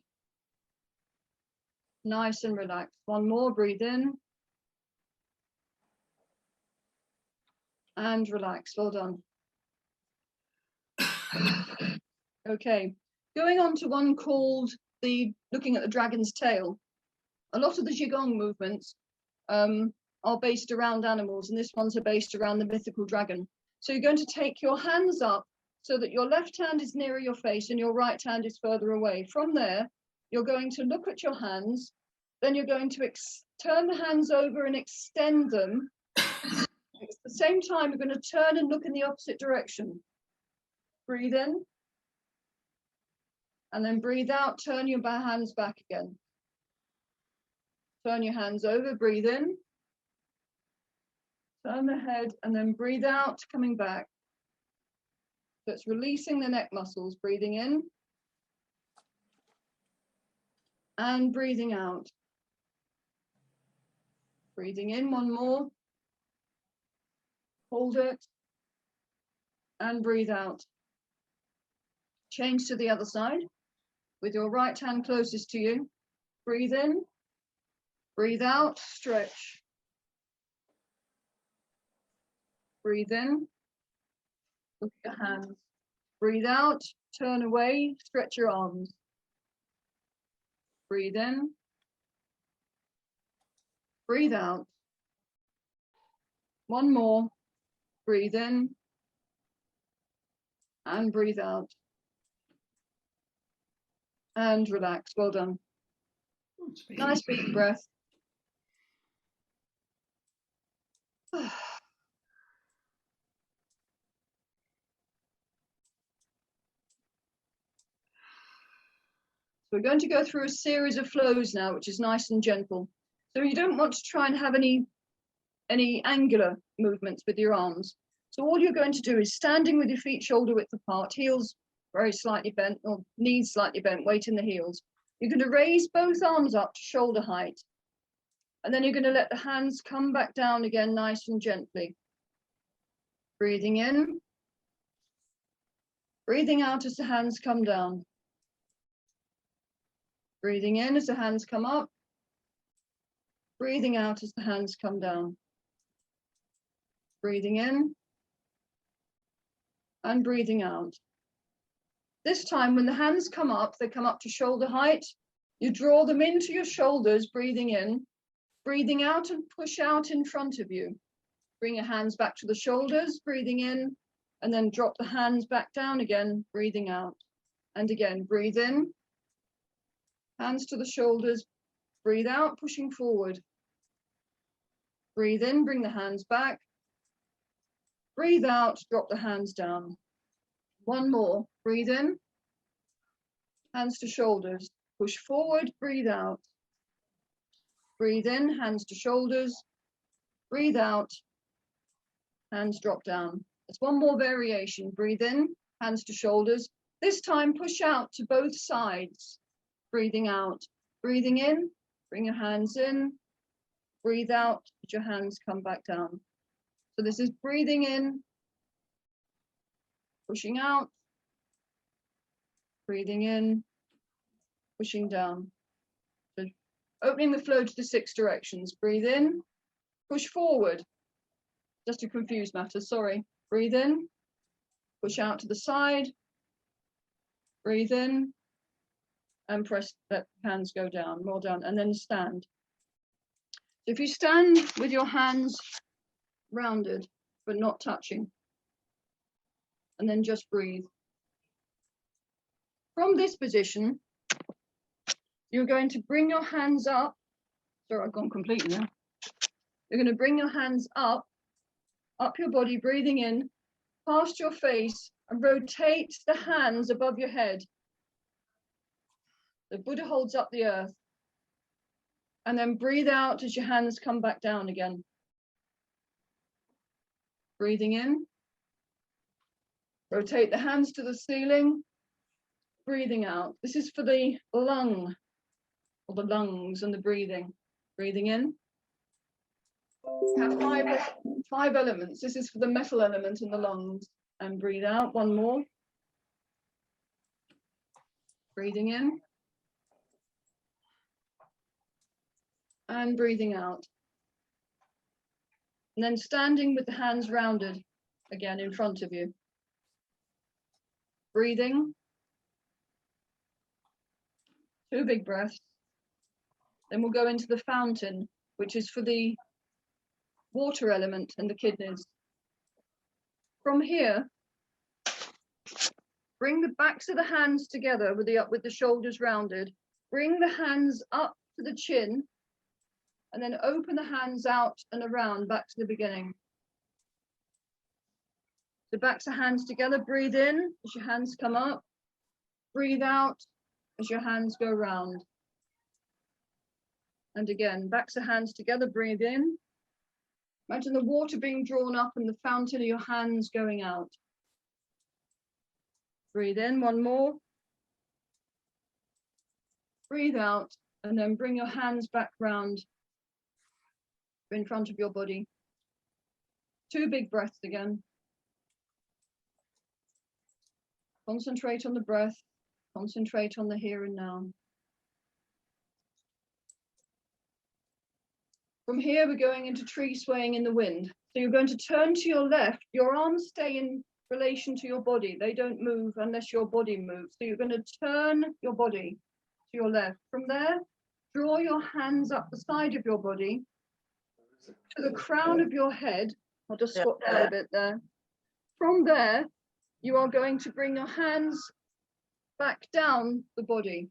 Nice and relaxed. One more, breathe in. And relax, well done. Okay, going on to one called looking at the dragon's tail. A lot of the Qigong movements are based around animals, and this one's based around the mythical dragon. So you're going to take your hands up so that your left hand is nearer your face and your right hand is further away. From there, you're going to look at your hands, then you're going to turn the hands over and extend them. At the same time, you're going to turn and look in the opposite direction. Breathe in. And then breathe out, turn your hands back again. Turn your hands over, breathe in. Turn the head and then breathe out, coming back. So it's releasing the neck muscles, breathing in. And breathing out. Breathing in, one more. Hold it. And breathe out. Change to the other side. With your right hand closest to you. Breathe in. Breathe out, stretch. Breathe in. Look at your hands. Breathe out, turn away, stretch your arms. Breathe in. Breathe out. One more. Breathe in. And breathe out. And relax. Well done. Nice deep breath. We're going to go through a series of flows now, which is nice and gentle. So you don't want to try and have any angular movements with your arms. So all you're going to do is standing with your feet shoulder width apart, heels very slightly bent or knees slightly bent, weight in the heels. You're going to raise both arms up to shoulder height. And then you're going to let the hands come back down again, nice and gently. Breathing in. Breathing out as the hands come down. Breathing in as the hands come up. Breathing out as the hands come down. Breathing in. And breathing out. This time when the hands come up, they come up to shoulder height. You draw them into your shoulders, breathing in. Breathing out and push out in front of you. Bring your hands back to the shoulders, breathing in. And then drop the hands back down again, breathing out. And again, breathe in. Hands to the shoulders. Breathe out, pushing forward. Breathe in, bring the hands back. Breathe out, drop the hands down. One more. Breathe in. Hands to shoulders. Push forward, breathe out. Breathe in, hands to shoulders. Breathe out. Hands drop down. There's one more variation. Breathe in, hands to shoulders. This time push out to both sides. Breathing out. Breathing in, bring your hands in. Breathe out, let your hands come back down. So this is breathing in, pushing out, breathing in, pushing down. So opening the flow to the 6 directions. Breathe in, push forward. Just to confuse matters, sorry. Breathe in, push out to the side, breathe in, and press, let hands go down, more down, and then stand. So if you stand with your hands rounded, but not touching, and then just breathe. From this position, you're going to bring your hands up. Sorry, I've gone completely now. You're going to bring your hands up your body, breathing in, past your face, and rotate the hands above your head. The Buddha holds up the earth. And then breathe out as your hands come back down again. Breathing in. Rotate the hands to the ceiling. Breathing out. This is for the lung, or the lungs and the breathing. Breathing in. We have five elements. This is for the metal element in the lungs. And breathe out. One more. Breathing in. And breathing out. And then standing with the hands rounded again in front of you. Breathing. 2 big breaths. Then we'll go into the fountain, which is for the water element and the kidneys. From here, bring the backs of the hands together with the shoulders rounded. Bring the hands up to the chin. And then open the hands out and around back to the beginning. The backs of hands together, breathe in as your hands come up. Breathe out as your hands go round. And again, backs of hands together, breathe in. Imagine the water being drawn up and the fountain of your hands going out. Breathe in, one more. Breathe out, and then bring your hands back round in front of your body. 2 big breaths again. Concentrate on the breath. Concentrate on the here and now. From here, we're going into tree swaying in the wind. So you're going to turn to your left. Your arms stay in relation to your body. They don't move unless your body moves. So you're going to turn your body to your left. From there, draw your hands up the side of your body to the crown of your head. I'll just squat down a bit there. From there, you are going to bring your hands back down the body.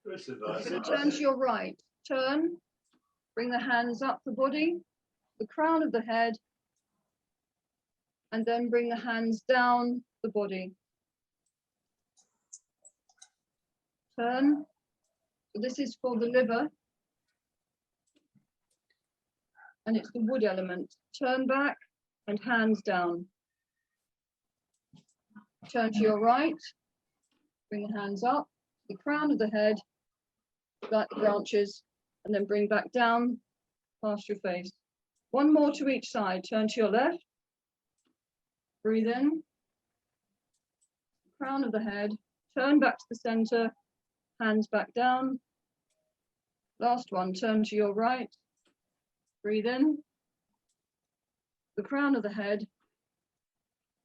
You're going to turn to your right. Turn, bring the hands up the body, the crown of the head, and then bring the hands down the body. Turn. So this is for the liver. And it's the wood element. Turn back and hands down. Turn to your right. Bring the hands up, the crown of the head, back the branches, and then bring back down past your face. One more to each side. Turn to your left. Breathe in. Crown of the head. Turn back to the center. Hands back down. Last one. Turn to your right. Breathe in. The crown of the head.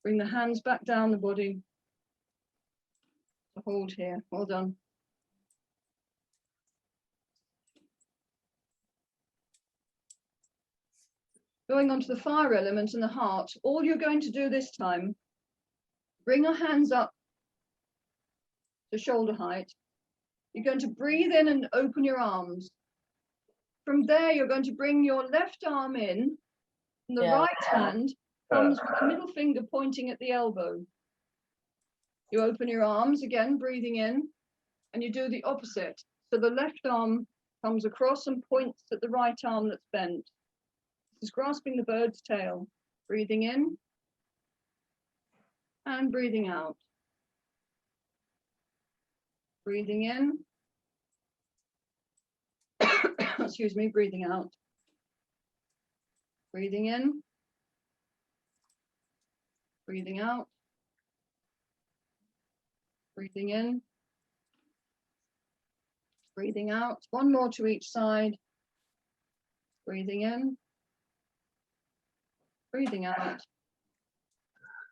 Bring the hands back down the body. Hold here. Well done. Going on to the fire element and the heart, all you're going to do this time, bring your hands up to shoulder height. You're going to breathe in and open your arms. From there, you're going to bring your left arm in, and the right hand comes with the middle finger pointing at the elbow. You open your arms again, breathing in, and you do the opposite. So the left arm comes across and points at the right arm that's bent. This is grasping the bird's tail. Breathing in and breathing out. Breathing in. Excuse me, breathing out. Breathing in. Breathing out. Breathing in. Breathing out. One more to each side. Breathing in. Breathing out.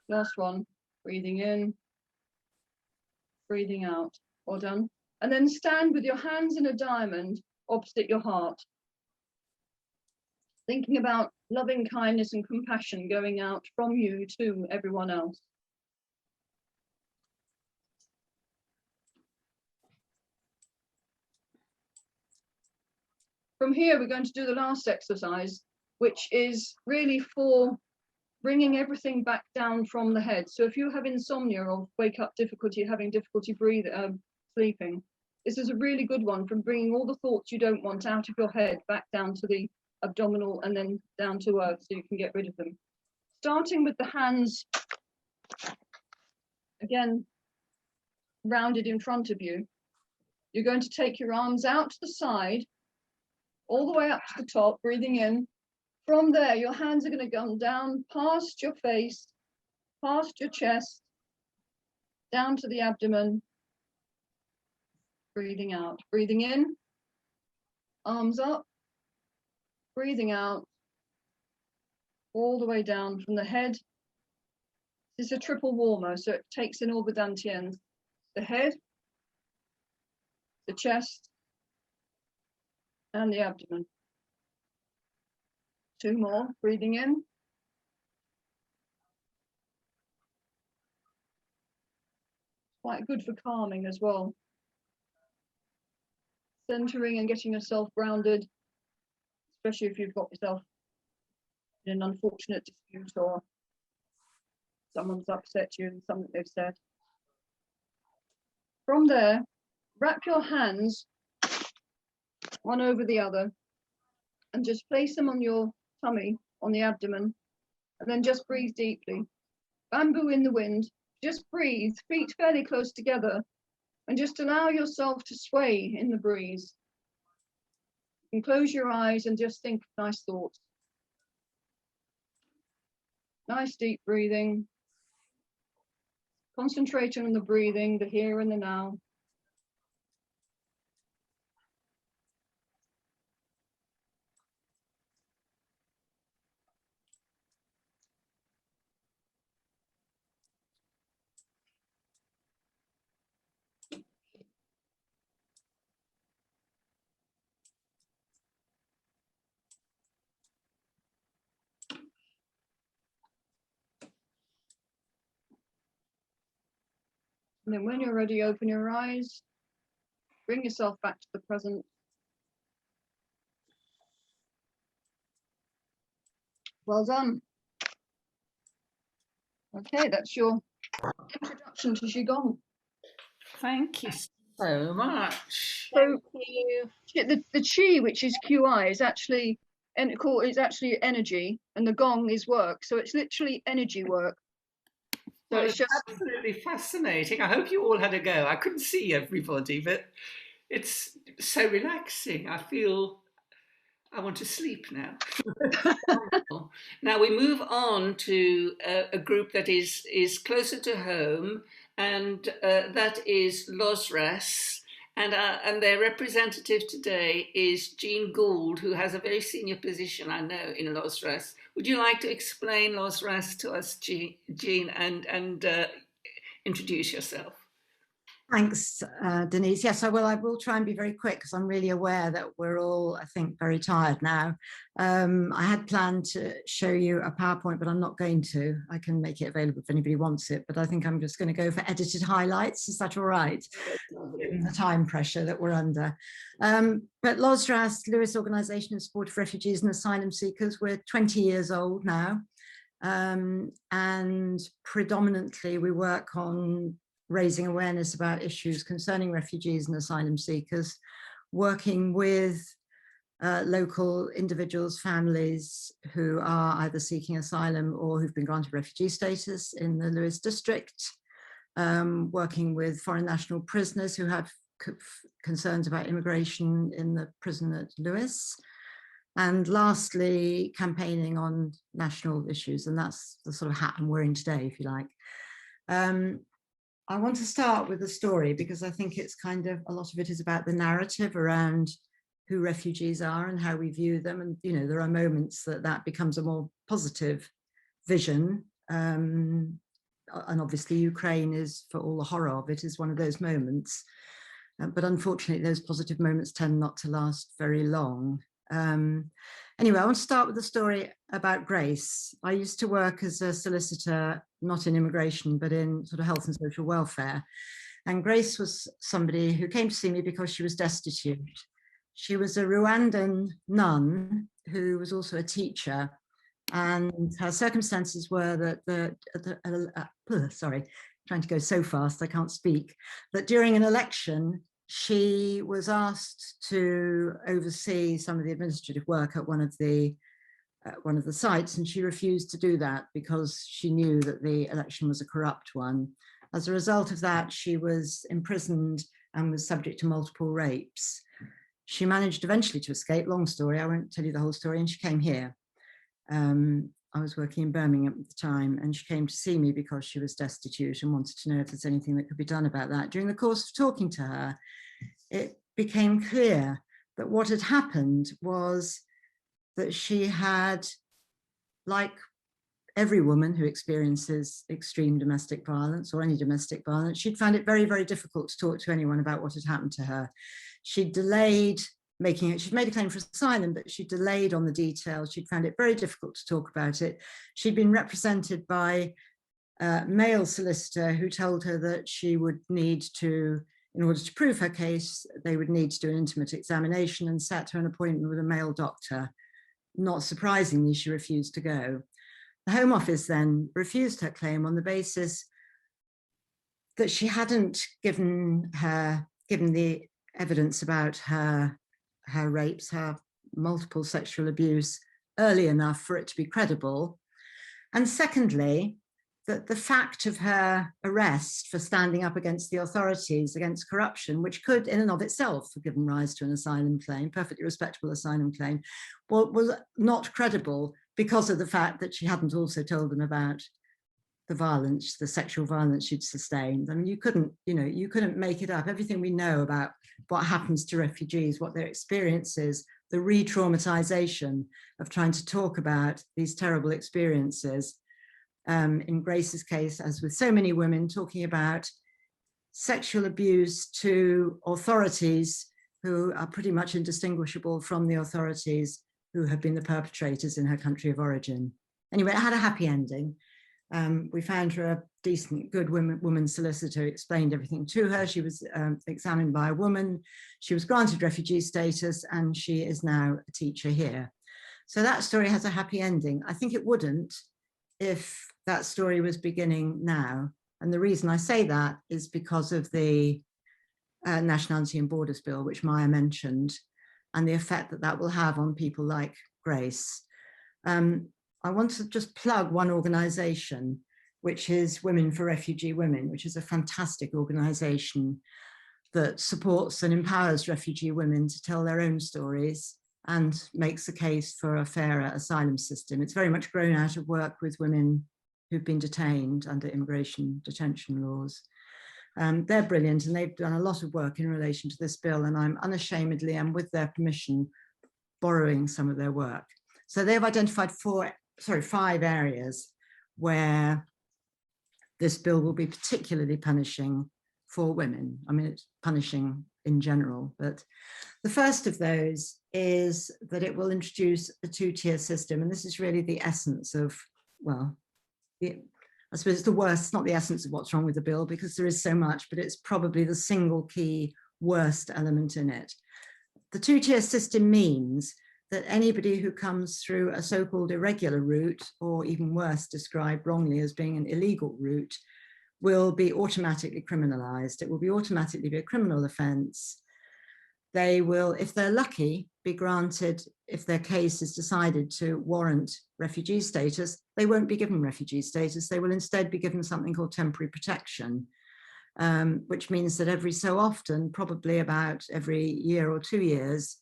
Last one. Breathing in. Breathing out. Well done. And then stand with your hands in a diamond opposite your heart. Thinking about loving kindness and compassion going out from you to everyone else. From here, we're going to do the last exercise, which is really for bringing everything back down from the head. So if you have insomnia or wake up difficulty, having difficulty breathing, sleeping, this is a really good one for bringing all the thoughts you don't want out of your head back down to the abdominal and then down to earth so you can get rid of them. Starting with the hands, again, rounded in front of you. You're going to take your arms out to the side, all the way up to the top, breathing in. From there, your hands are going to come down past your face, past your chest, down to the abdomen. Breathing out. Breathing in, arms up. Breathing out, all the way down from the head. This is a triple warmer, so it takes in all the dantians. The head, the chest, and the abdomen. Two more, breathing in. Quite good for calming as well. Centering and getting yourself grounded, especially if you've got yourself in an unfortunate dispute or someone's upset you and something they've said. From there, wrap your hands one over the other and just place them on your tummy, on the abdomen, and then just breathe deeply. Bamboo in the wind, just breathe, feet fairly close together, and just allow yourself to sway in the breeze. And close your eyes and just think nice thoughts. Nice deep breathing. Concentrating on the breathing, the here and the now. And then when you're ready, open your eyes, bring yourself back to the present. Well done. Okay, that's your introduction to Qigong. Thank you so much. So the Qi, which is QI, is actually energy, and the Gong is work. So it's literally energy work. So Well, it's just absolutely fascinating. I hope you all had a go. I couldn't see everybody, but it's so relaxing. I feel I want to sleep now. Now we move on to a group that is closer to home, and that is LOSRAS. And their representative today is Jean Gould, who has a very senior position, I know, in LOSRAS. Would you like to explain LOSRAS to us, Jean, and introduce yourself? Thanks, Denise. Yes, I will try and be very quick because I'm really aware that we're all, I think, very tired now. I had planned to show you a PowerPoint, but I'm not going to. I can make it available if anybody wants it, but I think I'm just going to go for edited highlights. Is that all right? Given the time pressure that we're under. But LOSRAS, Lewes Organisation in Support of Refugees and Asylum Seekers, we're 20 years old now. And predominantly we work on raising awareness about issues concerning refugees and asylum seekers, working with local individuals, families who are either seeking asylum or who've been granted refugee status in the Lewes district, working with foreign national prisoners who have concerns about immigration in the prison at Lewes, and lastly, campaigning on national issues, and that's the sort of hat I'm wearing today, if you like. I want to start with a story because I think it's kind of, a lot of it is about the narrative around who refugees are and how we view them. And, you know, there are moments that becomes a more positive vision. And obviously Ukraine is, for all the horror of it, is one of those moments. But unfortunately, those positive moments tend not to last very long. Anyway, I want to start with a story about Grace. I used to work as a solicitor, not in immigration, but in sort of health and social welfare. And Grace was somebody who came to see me because she was destitute. She was a Rwandan nun who was also a teacher. And her circumstances were that sorry, trying to go so fast, I can't speak, that during an election, she was asked to oversee some of the administrative work at one of the sites, and she refused to do that because she knew that the election was a corrupt one. As a result of that, she was imprisoned and was subject to multiple rapes. She managed eventually to escape, long story, I won't tell you the whole story, and she came here. I was working in Birmingham at the time, and she came to see me because she was destitute and wanted to know if there's anything that could be done about that. During the course of talking to her, it became clear that what had happened was that she had, like every woman who experiences extreme domestic violence or any domestic violence, she'd found it very, very difficult to talk to anyone about what had happened to her. She'd delayed making it, she'd made a claim for asylum, but she delayed on the details. She'd found it very difficult to talk about it. She'd been represented by a male solicitor who told her that she would need to, in order to prove her case, they would need to do an intimate examination, and set her an appointment with a male doctor. Not surprisingly, she refused to go. The Home Office then refused her claim on the basis that she hadn't given the evidence about her rapes, her multiple sexual abuse early enough for it to be credible. And secondly, that the fact of her arrest for standing up against the authorities, against corruption, which could in and of itself have given rise to an asylum claim, perfectly respectable asylum claim, was not credible because of the fact that she hadn't also told them about the violence, the sexual violence she'd sustained. I mean, you couldn't make it up. Everything we know about what happens to refugees, what their experience is, the re-traumatization of trying to talk about these terrible experiences. In Grace's case, as with so many women, talking about sexual abuse to authorities who are pretty much indistinguishable from the authorities who have been the perpetrators in her country of origin. Anyway, it had a happy ending. We found her a decent, good woman solicitor who explained everything to her. She was examined by a woman. She was granted refugee status, and she is now a teacher here. So that story has a happy ending. I think it wouldn't if that story was beginning now. And the reason I say that is because of the Nationality and Borders Bill, which Maya mentioned, and the effect that that will have on people like Grace. I want to just plug one organisation, which is Women for Refugee Women, which is a fantastic organisation that supports and empowers refugee women to tell their own stories and makes a case for a fairer asylum system. It's very much grown out of work with women who've been detained under immigration detention laws. They're brilliant, and they've done a lot of work in relation to this bill, and I'm unashamedly, and with their permission, borrowing some of their work. So they've identified 5 areas where this bill will be particularly punishing for women. I mean, it's punishing in general, but the first of those is that it will introduce a two-tier system. And this is really the essence of, well, I suppose it's the worst, not the essence of what's wrong with the bill, because there is so much, but it's probably the single key worst element in it. The two-tier system means that anybody who comes through a so-called irregular route, or even worse, described wrongly as being an illegal route, will be automatically criminalized. It will be automatically be a criminal offense. They will, if they're lucky, be granted, if their case is decided to warrant refugee status, they won't be given refugee status. They will instead be given something called temporary protection, which means that every so often, probably about every year or 2 years,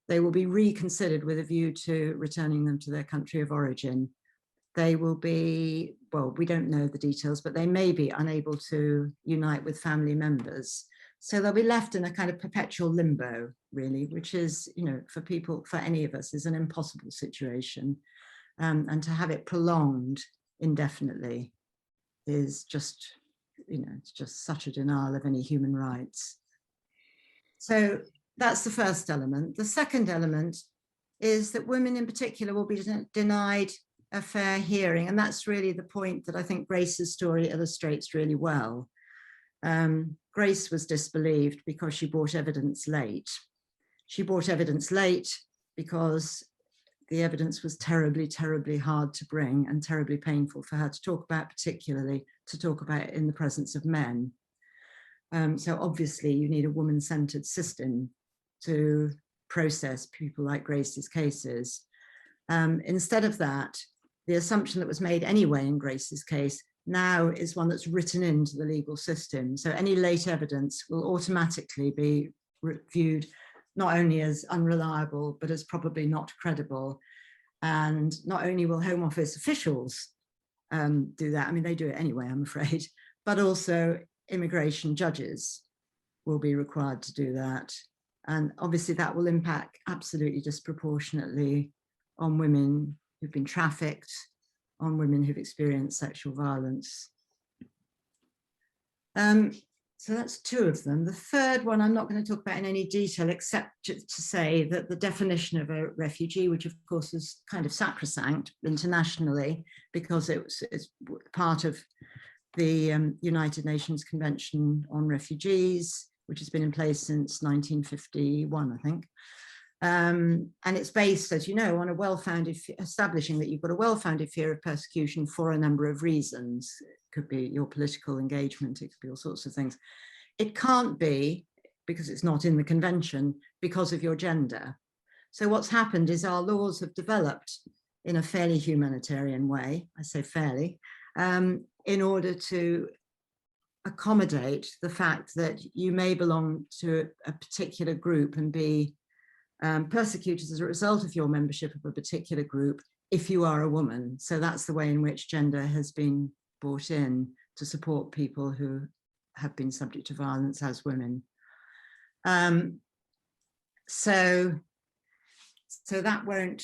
they will be reconsidered with a view to returning them to their country of origin. They will be, well, we don't know the details, but they may be unable to unite with family members. So they'll be left in a kind of perpetual limbo, really, which is, you know, for people, for any of us, is an impossible situation. And to have it prolonged indefinitely is just, you know, it's just such a denial of any human rights. So that's the first element. The second element is that women in particular will be denied a fair hearing. And that's really the point that I think Grace's story illustrates really well. Grace was disbelieved because she brought evidence late. She brought evidence late because the evidence was terribly, terribly hard to bring and terribly painful for her to talk about, particularly to talk about it in the presence of men. So obviously you need a woman-centered system to process people like Grace's cases. Instead of that, the assumption that was made anyway in Grace's case now is one that's written into the legal system. So any late evidence will automatically be viewed not only as unreliable, but as probably not credible. And not only will Home Office officials do that, I mean, they do it anyway, I'm afraid, but also immigration judges will be required to do that. And obviously that will impact absolutely disproportionately on women who've been trafficked, on women who've experienced sexual violence. So that's two of them. The third one I'm not going to talk about in any detail, except to say that the definition of a refugee, which of course is kind of sacrosanct internationally, because it's part of the United Nations Convention on Refugees, which has been in place since 1951, I think. And it's based, as you know, on a well-founded, establishing that you've got a well-founded fear of persecution for a number of reasons. It could be your political engagement, it could be all sorts of things. It can't be, because it's not in the convention, because of your gender. So what's happened is our laws have developed in a fairly humanitarian way, I say fairly, in order to accommodate the fact that you may belong to a particular group and be persecuted as a result of your membership of a particular group if you are a woman. So that's the way in which gender has been brought in to support people who have been subject to violence as women. So that won't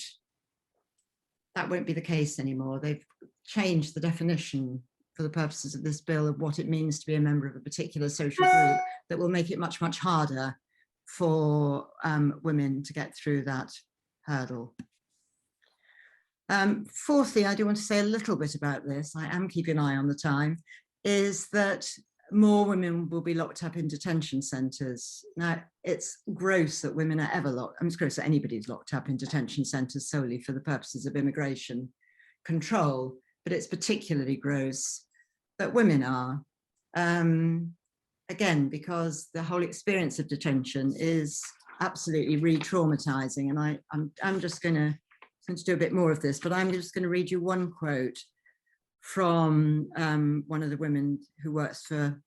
be the case anymore. They've changed the definition for the purposes of this bill of what it means to be a member of a particular social group that will make it much, much harder for women to get through that hurdle. Fourthly, I do want to say a little bit about this. I am keeping an eye on the time, is that more women will be locked up in detention centres. Now, it's gross that women are ever locked. I mean, it's gross that anybody's locked up in detention centres solely for the purposes of immigration control, but it's particularly gross that women are. Again, because the whole experience of detention is absolutely re-traumatizing. And I'm just going to do a bit more of this, but I'm just going to read you one quote from one of the women who works for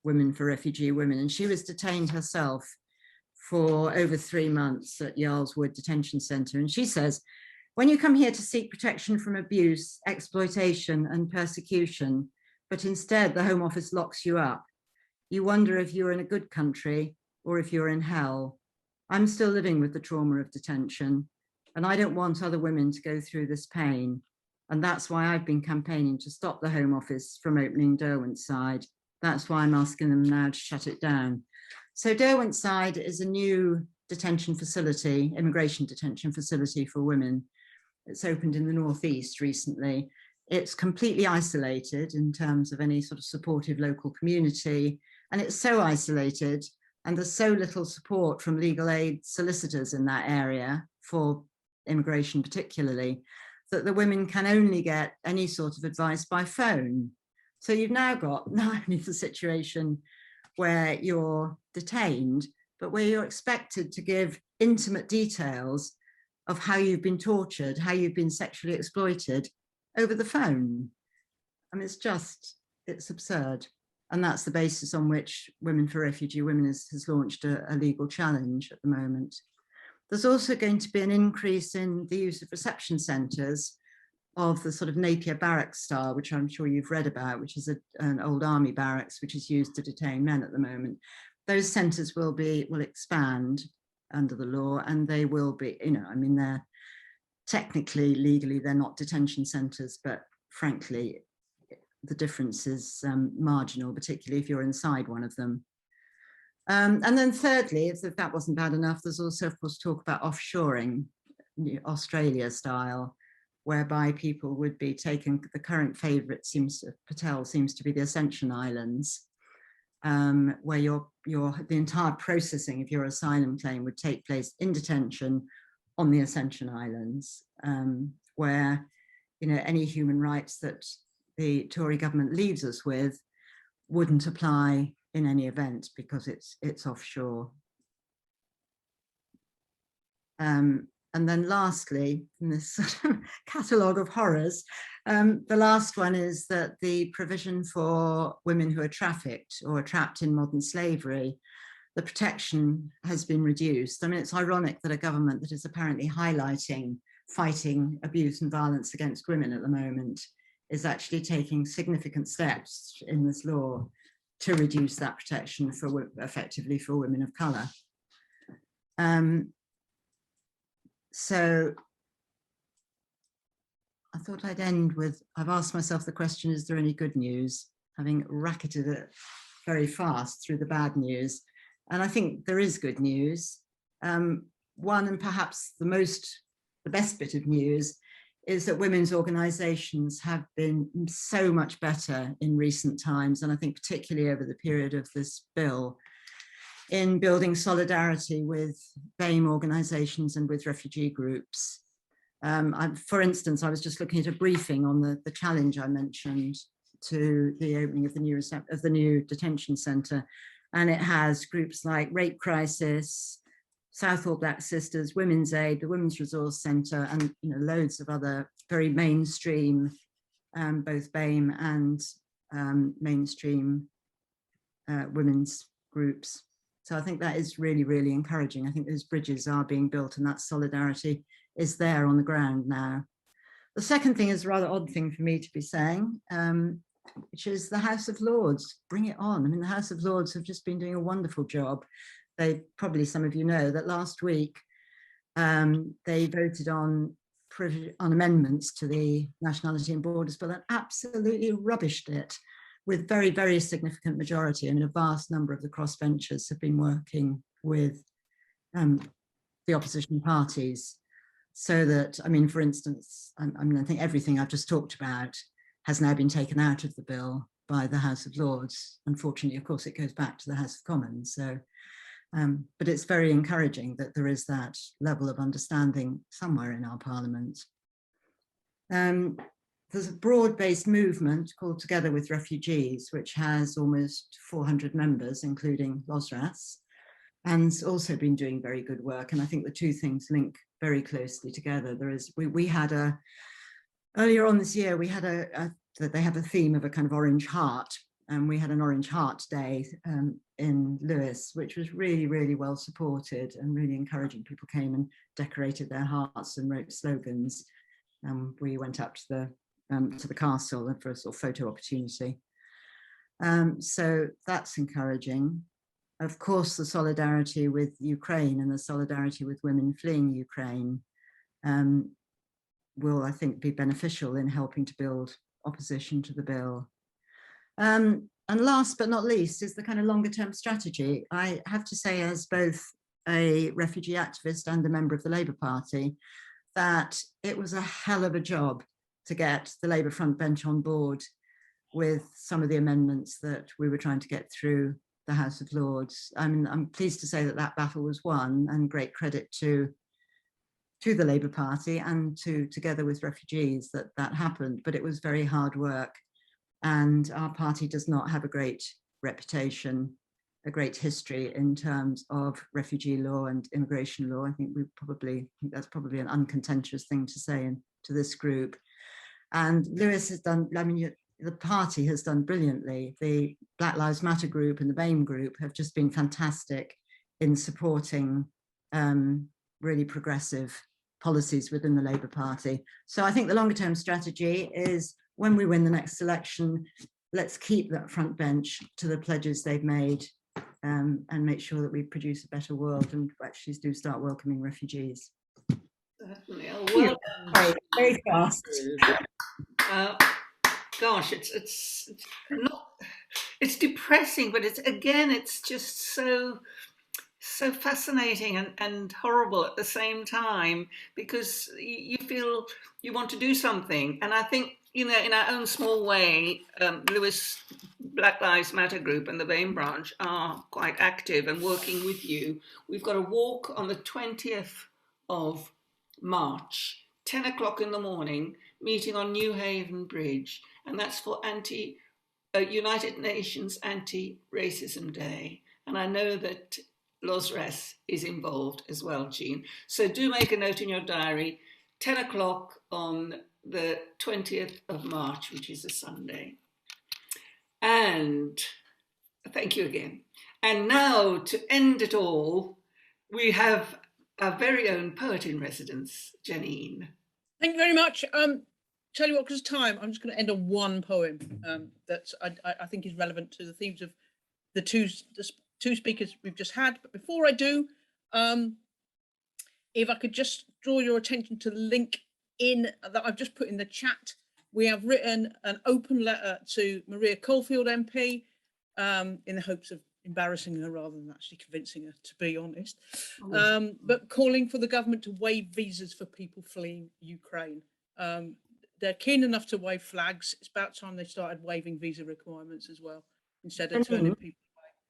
Women for Refugee Women. And she was detained herself for over 3 months at Yarl's Wood Detention Centre. And she says, when you come here to seek protection from abuse, exploitation and persecution, but instead the Home Office locks you up, you wonder if you're in a good country or if you're in hell. I'm still living with the trauma of detention, and I don't want other women to go through this pain. And that's why I've been campaigning to stop the Home Office from opening Derwent's side That's why I'm asking them now to shut it down. So Derwentside is a new detention facility, immigration detention facility for women. It's opened in the northeast recently. It's completely isolated in terms of any sort of supportive local community. And it's so isolated, and there's so little support from legal aid solicitors in that area for immigration particularly, that the women can only get any sort of advice by phone. So you've now got not only the situation where you're detained, but where you're expected to give intimate details of how you've been tortured, how you've been sexually exploited over the phone. I mean, it's absurd. And that's the basis on which Women for Refugee Women has launched a legal challenge at the moment. There's also going to be an increase in the use of reception centres of the sort of Napier barracks style, which I'm sure you've read about, which is an old army barracks, which is used to detain men at the moment. Those centres will expand under the law, and they will be, I mean, they're technically, legally, they're not detention centres, but frankly, the difference is marginal, particularly if you're inside one of them. And then thirdly, if that wasn't bad enough, there's also, of course, talk about offshoring, Australia style, whereby people would be taken, the current favourite Patel seems to be the Ascension Islands, where the entire processing of your asylum claim would take place in detention on the Ascension Islands, where any human rights that the Tory government leaves us with wouldn't apply in any event because it's offshore. And then lastly, in this sort of catalogue of horrors, the last one is that the provision for women who are trafficked or are trapped in modern slavery, the protection has been reduced. I mean, it's ironic that a government that is apparently fighting abuse and violence against women at the moment is actually taking significant steps in this law to reduce that protection effectively for women of colour. So I thought I'd end with, I've asked myself the question, is there any good news? Having racketed it very fast through the bad news. And I think there is good news. One, and perhaps the best bit of news, is that women's organisations have been so much better in recent times, and I think particularly over the period of this bill, in building solidarity with BAME organisations and with refugee groups. For instance, I was just looking at a briefing on the challenge I mentioned to the opening of the new detention centre, and it has groups like Rape Crisis, Southall Black Sisters, Women's Aid, the Women's Resource Centre, and loads of other very mainstream, both BAME and mainstream women's groups. So I think that is really, really encouraging. I think those bridges are being built, and that solidarity is there on the ground now. The second thing is a rather odd thing for me to be saying, which is the House of Lords. Bring it on. I mean, the House of Lords have just been doing a wonderful job. Probably some of you know that last week they voted on amendments to the Nationality and Borders Bill and absolutely rubbished it with very, very significant majority. I mean, a vast number of the crossbenchers have been working with the opposition parties so that, I mean, for instance, I think everything I've just talked about has now been taken out of the bill by the House of Lords. Unfortunately, of course, it goes back to the House of Commons. So. But it's very encouraging that there is that level of understanding somewhere in our parliament. There's a broad-based movement called Together with Refugees, which has almost 400 members, including Losras, and it's also been doing very good work. And I think the two things link very closely together. We had earlier on this year, we had they have a theme of a kind of orange heart. And we had an Orange Heart Day in Lewes, which was really, really well supported and really encouraging. People came and decorated their hearts and wrote slogans. We went up to the castle for a sort of photo opportunity. So that's encouraging. Of course, the solidarity with Ukraine and the solidarity with women fleeing Ukraine will, I think, be beneficial in helping to build opposition to the bill. And last but not least is the kind of longer term strategy. I have to say, as both a refugee activist and a member of the Labour Party, that it was a hell of a job to get the Labour front bench on board with some of the amendments that we were trying to get through the House of Lords. I mean, I'm pleased to say that that battle was won, and great credit to the Labour Party and together with refugees that happened, but it was very hard work. And our party does not have a great reputation, a great history in terms of refugee law and immigration law. I think that's probably an uncontentious thing to say to this group. And Lewes has done, I mean, the party has done brilliantly. The Black Lives Matter group and the BAME group have just been fantastic in supporting really progressive policies within the Labour Party. So I think the longer term strategy is, when we win the next election, let's keep that front bench to the pledges they've made, and make sure that we produce a better world and actually do start welcoming refugees. Certainly. Oh, well, very fast. Gosh, it's not, it's depressing, but it's just so fascinating and horrible at the same time, because you feel you want to do something. And I think, you know, in our own small way, Lewes Black Lives Matter group and the BAME branch are quite active and working with you. We've got a walk on the 20th of March, 10 o'clock in the morning, meeting on New Haven Bridge, and that's for United Nations Anti-Racism Day. And I know that LOSRAS is involved as well, Jean. So do make a note in your diary, 10 o'clock on the 20th of March, which is a Sunday. And thank you again. And now, to end it all, we have our very own poet in residence, Janine. Thank you very much. Tell you what, because of time, I'm just going to end on one poem that I think is relevant to the themes of the two speakers we've just had. But before I do, if I could just draw your attention to the link that I've just put in the chat. We have written an open letter to Maria Caulfield MP in the hopes of embarrassing her rather than actually convincing her, to be honest, but calling for the government to waive visas for people fleeing Ukraine. They're keen enough to wave flags. It's about time they started waiving visa requirements as well, instead of turning people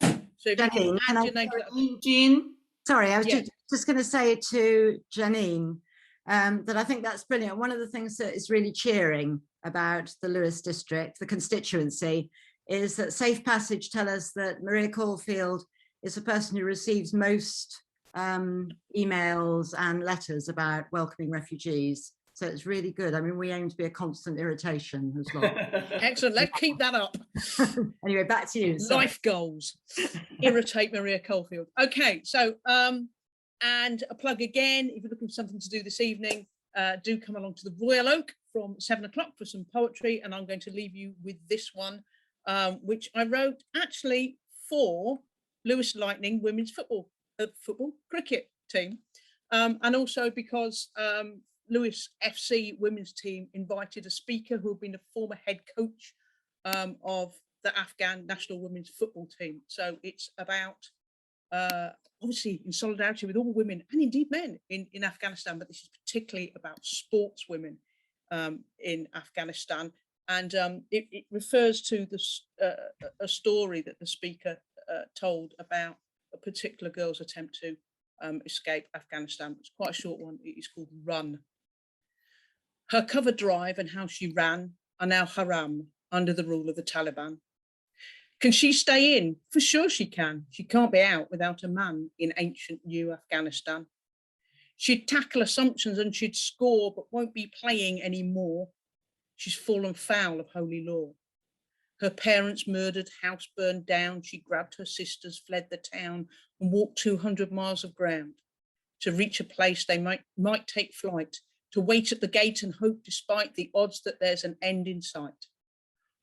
away. So if you can add your name to that. Jean? Sorry, I was just going to say to Janine that I think that's brilliant. One of the things that is really cheering about the Lewes district, the constituency, is that Safe Passage tell us that Maria Caulfield is the person who receives most emails and letters about welcoming refugees. So it's really good. I mean, we aim to be a constant irritation as well. Excellent. Let's keep that up. Anyway, back to you. Sorry. Life goals. Irritate Maria Caulfield. Okay, so and a plug again, if you're looking for something to do this evening, do come along to the Royal Oak from 7 o'clock for some poetry, and I'm going to leave you with this one, which I wrote actually for Lewes Lightning women's football cricket team, and also because Lewes FC women's team invited a speaker who had been a former head coach of the Afghan national women's football team. So it's about obviously in solidarity with all women and indeed men in Afghanistan, but this is particularly about sports women in Afghanistan. And it refers to a story that the speaker told about a particular girl's attempt to escape Afghanistan. It's quite a short one. It is called Run. Her cover drive and how she ran are now haram under the rule of the Taliban. Can she stay in? For sure she can. She can't be out without a man in ancient new Afghanistan. She'd tackle assumptions and she'd score, but won't be playing anymore. She's fallen foul of holy law. Her parents murdered, house burned down. She grabbed her sisters, fled the town and walked 200 miles of ground to reach a place they might take flight, to wait at the gate and hope despite the odds that there's an end in sight.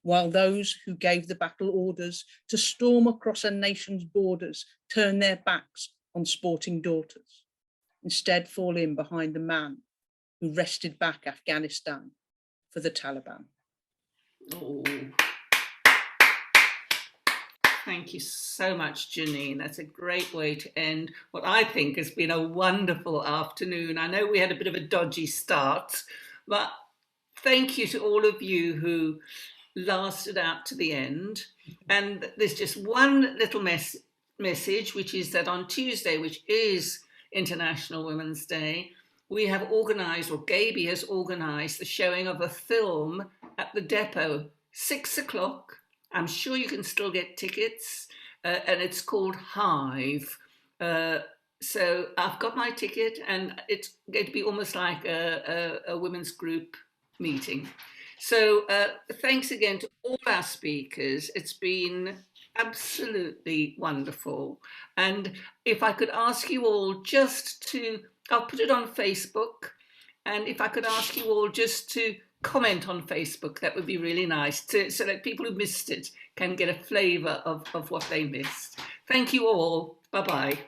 While those who gave the battle orders to storm across a nation's borders turn their backs on sporting daughters, instead fall in behind the man who wrested back Afghanistan for the Taliban. Oh. Thank you so much, Janine. That's a great way to end what I think has been a wonderful afternoon. I know we had a bit of a dodgy start, but thank you to all of you who lasted out to the end. And there's just one little message, which is that on Tuesday, which is International Women's Day, we have organised, or Gaby has organised, the showing of a film at the depot, 6 o'clock. I'm sure you can still get tickets, and it's called Hive. So I've got my ticket, and it's going to be almost like a women's group meeting. So thanks again to all our speakers. It's been absolutely wonderful. And if I could ask you all just to, I'll put it on Facebook, and if I could ask you all just to comment on Facebook, that would be really nice, so that people who missed it can get a flavour of what they missed. Thank you all. Bye-bye.